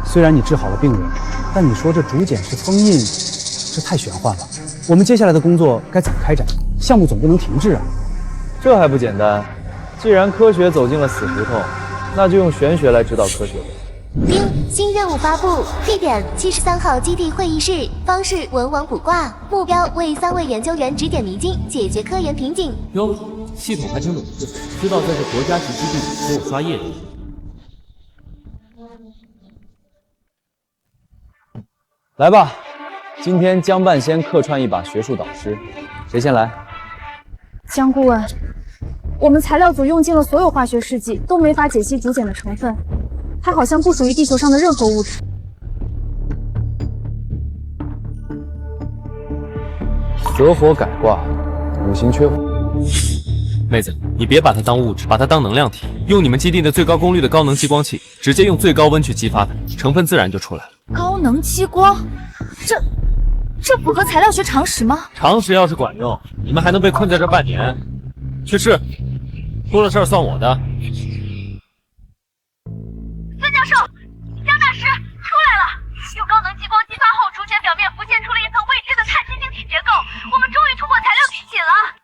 虽然你治好了病人，但你说这竹简是封印，这太玄幻了。我们接下来的工作该怎么开展？项目总不能停滞啊！这还不简单？既然科学走进了死胡同，那就用玄学来指导科学吧。丁新任务发布，地点73号基地会议室，方式文王卜卦，目标为3位研究员指点迷津，解决科研瓶颈。哟，系统还挺懂事，知道在这国家级基地里给我刷业绩。来吧，今天江半仙客串一把学术导师，谁先来？江顾问，我们材料组用尽了所有化学试剂，都没法解析竹简的成分，它好像不属于地球上的任何物质。蛇火改卦，5行缺火。妹子，你别把它当物质，把它当能量体，用你们基地的最高功率的高能激光器，直接用最高温去激发它，成分自然就出来了。高能激光，这符合材料学常识吗？常识要是管用，你们还能被困在这半年？去试，出了事儿算我的。孙教授，江大师出来了！用高能激光激发后，竹简表面浮现出了一层未知的碳晶晶体结构，我们终于突破材料瓶颈了。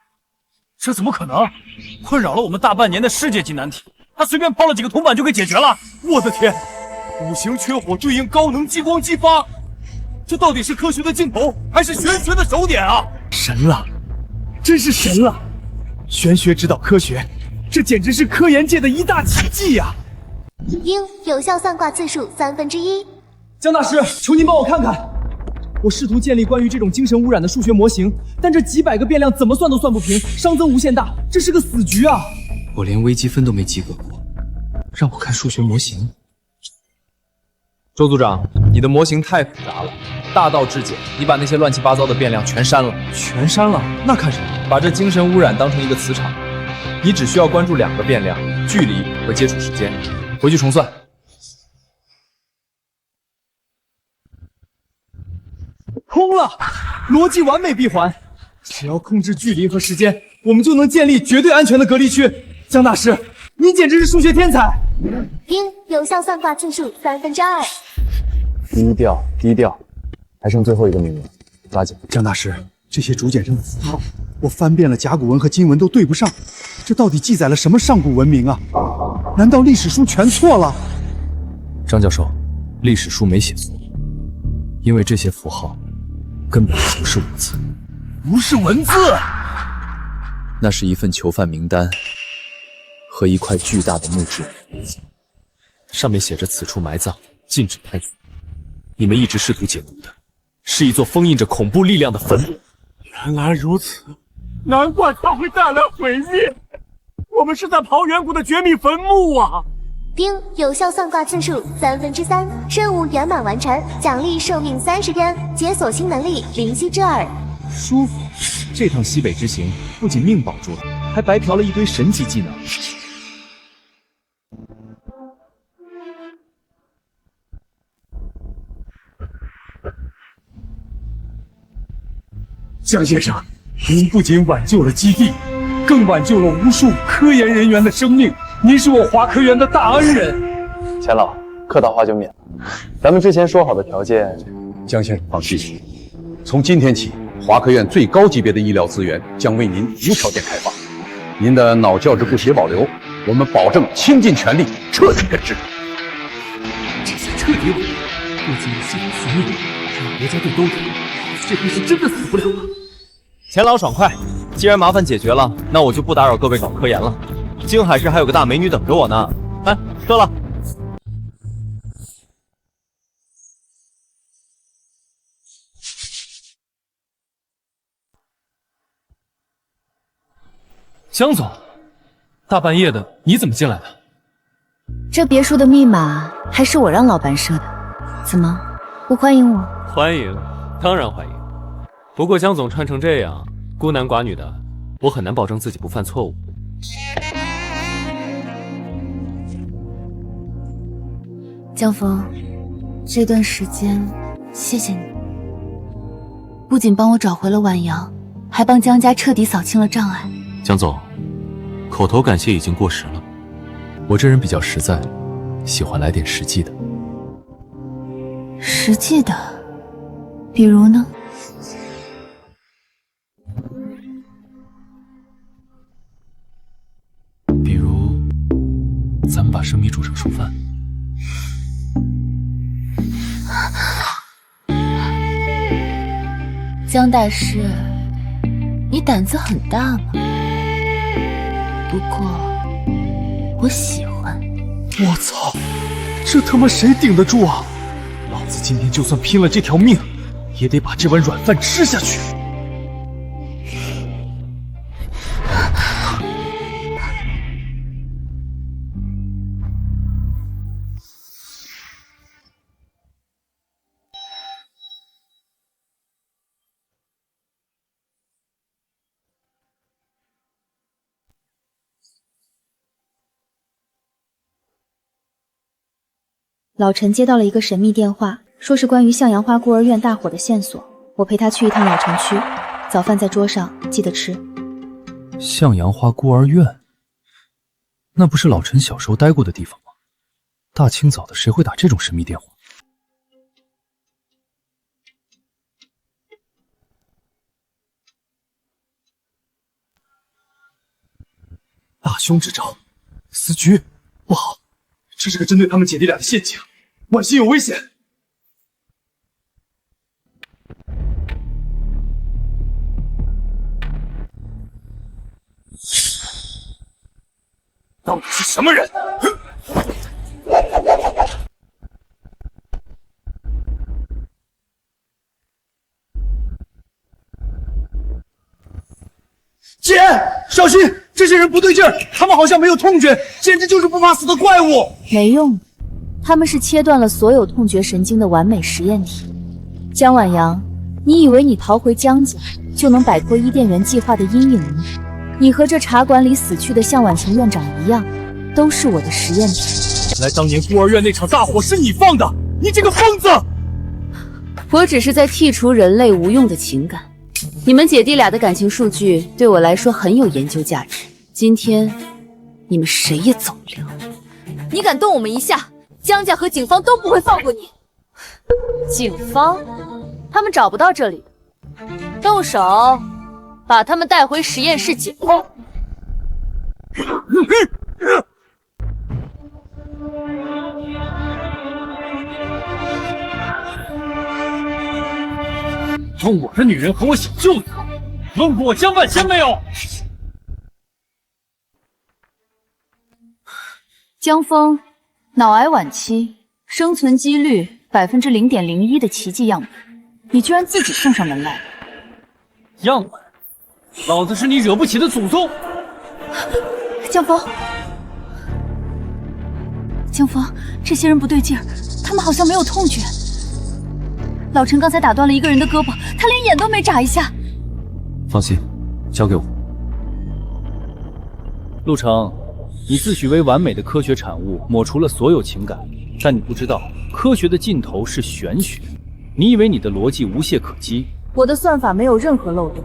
这怎么可能？困扰了我们大半年的世界级难题，他随便抛了几个铜板就给解决了。我的天！5行缺火对应高能激光激发，这到底是科学的尽头，还是玄学的手点啊？神了，真是神了！玄学指导科学，这简直是科研界的一大奇迹呀！丁有效算卦次数1/3。江大师，求您帮我看看，我试图建立关于这种精神污染的数学模型，但这几百个变量怎么算都算不平，熵增无限大，这是个死局啊！我连微积分都没及格过，让我看数学模型。周组长，你的模型太复杂了，大道至简，你把那些乱七八糟的变量全删了。全删了？那看什么？把这精神污染当成一个磁场，你只需要关注2个变量：距离和接触时间。回去重算。通了，逻辑完美闭环。只要控制距离和时间，我们就能建立绝对安全的隔离区。江大师，你简直是数学天才！丁有效算卦次数2/3。低调，低调，还剩最后一个名额，抓紧！江大师，这些竹简上的符号，我翻遍了甲骨文和金文都对不上，这到底记载了什么上古文明啊？难道历史书全错了？张教授，历史书没写错，因为这些符号根本不是文字，不是文字，那是一份囚犯名单和一块巨大的木质，上面写着此处埋葬，禁止探索。你们一直试图解读的是一座封印着恐怖力量的坟墓。原来如此，难怪它会带来毁灭。我们是在刨远古的绝密坟墓啊！丁有效算卦次数3/3，任务圆满完成，奖励寿命30天，解锁新能力灵犀之耳。舒服，这趟西北之行不仅命保住了，还白嫖了一堆神级技能。江先生，您不仅挽救了基地，更挽救了无数科研人员的生命。您是我华科院的大恩人。钱老，客套话就免了。咱们之前说好的条件，江先生放心，从今天起，华科院最高级别的医疗资源将为您无条件开放。您的脑教质不协保留，我们保证倾尽全力彻底根治。这下彻底稳了，不仅系统复命，让国家队都有，这回是真的死不了了。钱老爽快，既然麻烦解决了，那我就不打扰各位搞科研了。京海市还有个大美女等着我呢。来，撤了。江总，大半夜的你怎么进来的？这别墅的密码还是我让老板设的，怎么不欢迎我？欢迎，当然欢迎。不过江总穿成这样，孤男寡女的，我很难保证自己不犯错误。江峰，这段时间谢谢你，不仅帮我找回了婉阳，还帮江家彻底扫清了障碍。江总，口头感谢已经过时了。我这人比较实在，喜欢来点实际的。实际的，比如呢？比如，咱们把生米煮成熟饭。江大师，你胆子很大嘛。不过，我喜欢。我操，这他妈谁顶得住啊！老子今天就算拼了这条命，也得把这碗软饭吃下去。老陈接到了一个神秘电话，说是关于向阳花孤儿院大火的线索。我陪他去一趟老城区，早饭在桌上，记得吃。向阳花孤儿院，那不是老陈小时候待过的地方吗？大清早的，谁会打这种神秘电话？大凶之兆，死局，不好，这是个针对他们姐弟俩的陷阱，婉心有危险。到底是什么人？姐，小心，这些人不对劲儿，他们好像没有痛觉，简直就是不怕死的怪物。没用，他们是切断了所有痛觉神经的完美实验体。江晚阳，你以为你逃回江家就能摆脱伊甸园计划的阴影吗？你和这茶馆里死去的向晚晴院长一样，都是我的实验体。原来当年孤儿院那场大火是你放的，你这个疯子！我只是在剔除人类无用的情感。你们姐弟俩的感情数据对我来说很有研究价值。今天你们谁也走不了。你敢动我们一下，江家和警方都不会放过你。警方？他们找不到这里，动手，把他们带回实验室解剖。用我的女人和我小舅子，问过我江半仙没有？江峰，脑癌晚期，生存几率0.01%的奇迹样本，你居然自己送上门来了！样本？老子是你惹不起的祖宗！江峰，江峰，这些人不对劲儿，他们好像没有痛觉。老陈刚才打断了一个人的胳膊，他连眼都没眨一下。放心，交给我。陆成，你自诩为完美的科学产物，抹除了所有情感，但你不知道，科学的尽头是玄学。你以为你的逻辑无懈可击？我的算法没有任何漏洞，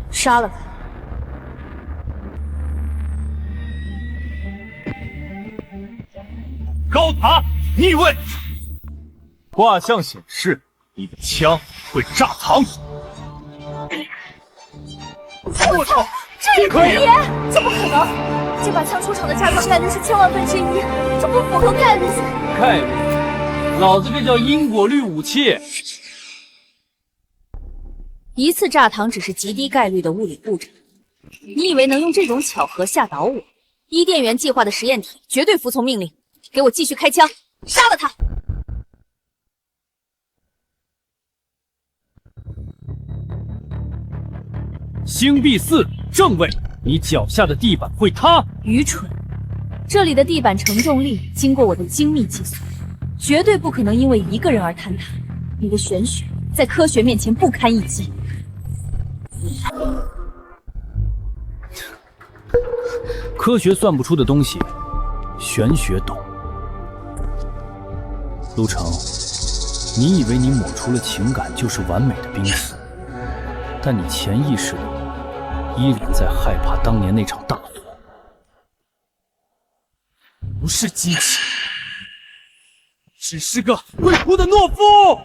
杀了他！高塔逆位，卦象显示你的枪会炸膛。我操，这也可以？怎么可能？这把枪出厂的炸膛概率是1000万分之1，这不符合概率学。概率？老子这叫因果律武器。一次炸膛只是极低概率的物理误诊，你以为能用这种巧合吓倒我？伊甸园计划的实验体绝对服从命令，给我继续开枪，杀了他！星币4正位，你脚下的地板会塌。愚蠢！这里的地板承重力经过我的精密计算，绝对不可能因为一个人而坍塌。你的玄学在科学面前不堪一击。科学算不出的东西，玄学懂。陆成，你以为你抹除了情感就是完美的濒死，但你潜意识里依然在害怕当年那场大火。不是机器，只是个会哭的懦夫。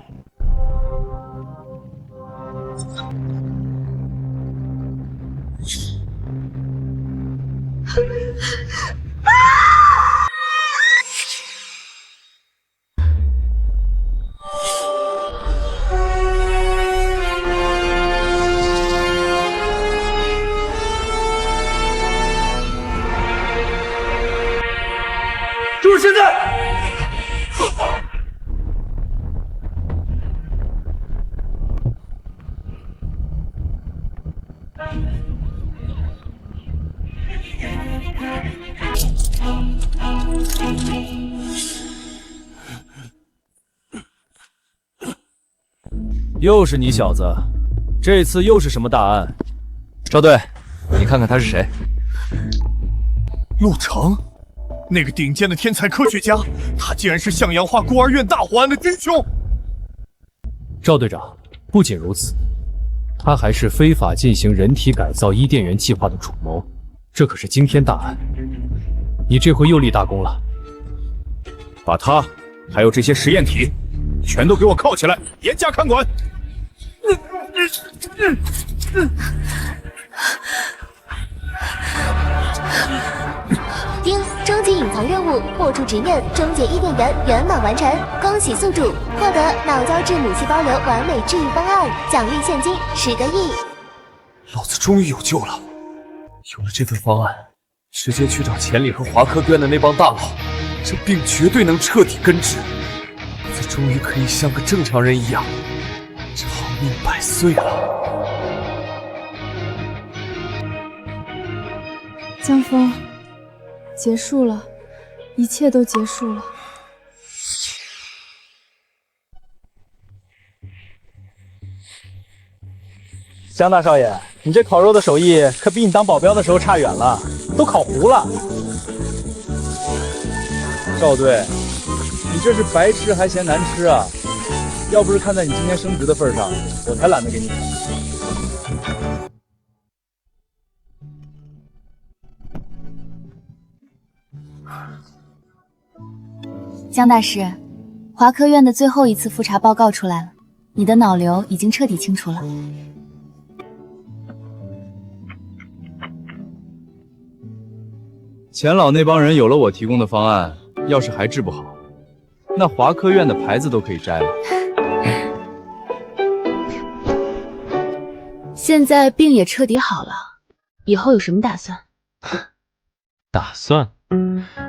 就是现在！又是你小子，这次又是什么大案？赵队，你看看他是谁？陆成，那个顶尖的天才科学家，他竟然是向阳花孤儿院大火案的真凶。赵队长，不仅如此，他还是非法进行人体改造伊甸园计划的主谋，这可是惊天大案。你这回又立大功了。把他还有这些实验体全都给我铐起来，严加看管。丁，终极隐藏任务，破除执念，终结伊甸园圆满完成。恭喜宿主获得脑胶质母细胞瘤完美治愈方案，奖励现金10个亿。老子终于有救了！有了这份方案，直接去找钱理和华科院的那帮大佬，这病绝对能彻底根治。老子终于可以像个正常人一样，长命100岁了。江峰，结束了，一切都结束了。江大少爷，你这烤肉的手艺可比你当保镖的时候差远了，都烤糊了。赵队，你这是白吃还嫌难吃啊！要不是看在你今天升职的份上，我才懒得给你烤。江大师，华科院的最后一次复查报告出来了，你的脑瘤已经彻底清除了。钱老那帮人有了我提供的方案，要是还治不好，那华科院的牌子都可以摘了。现在病也彻底好了，以后有什么打算？打算？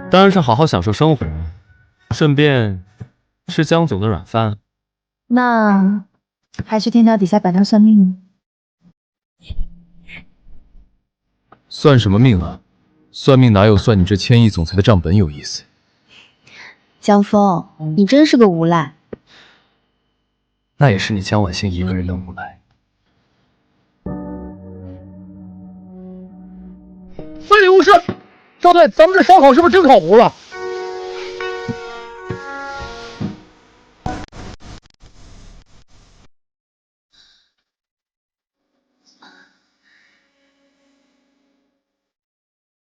当然是好好享受生活，顺便吃江总的软饭。那还去天桥底下摆摊算命呢？算什么命啊？算命哪有算你这千亿总裁的账本有意思？江峰，你真是个无赖。那也是你江晚星一个人的无赖。非礼勿视！赵队，咱们这烧烤是不是真烤糊了？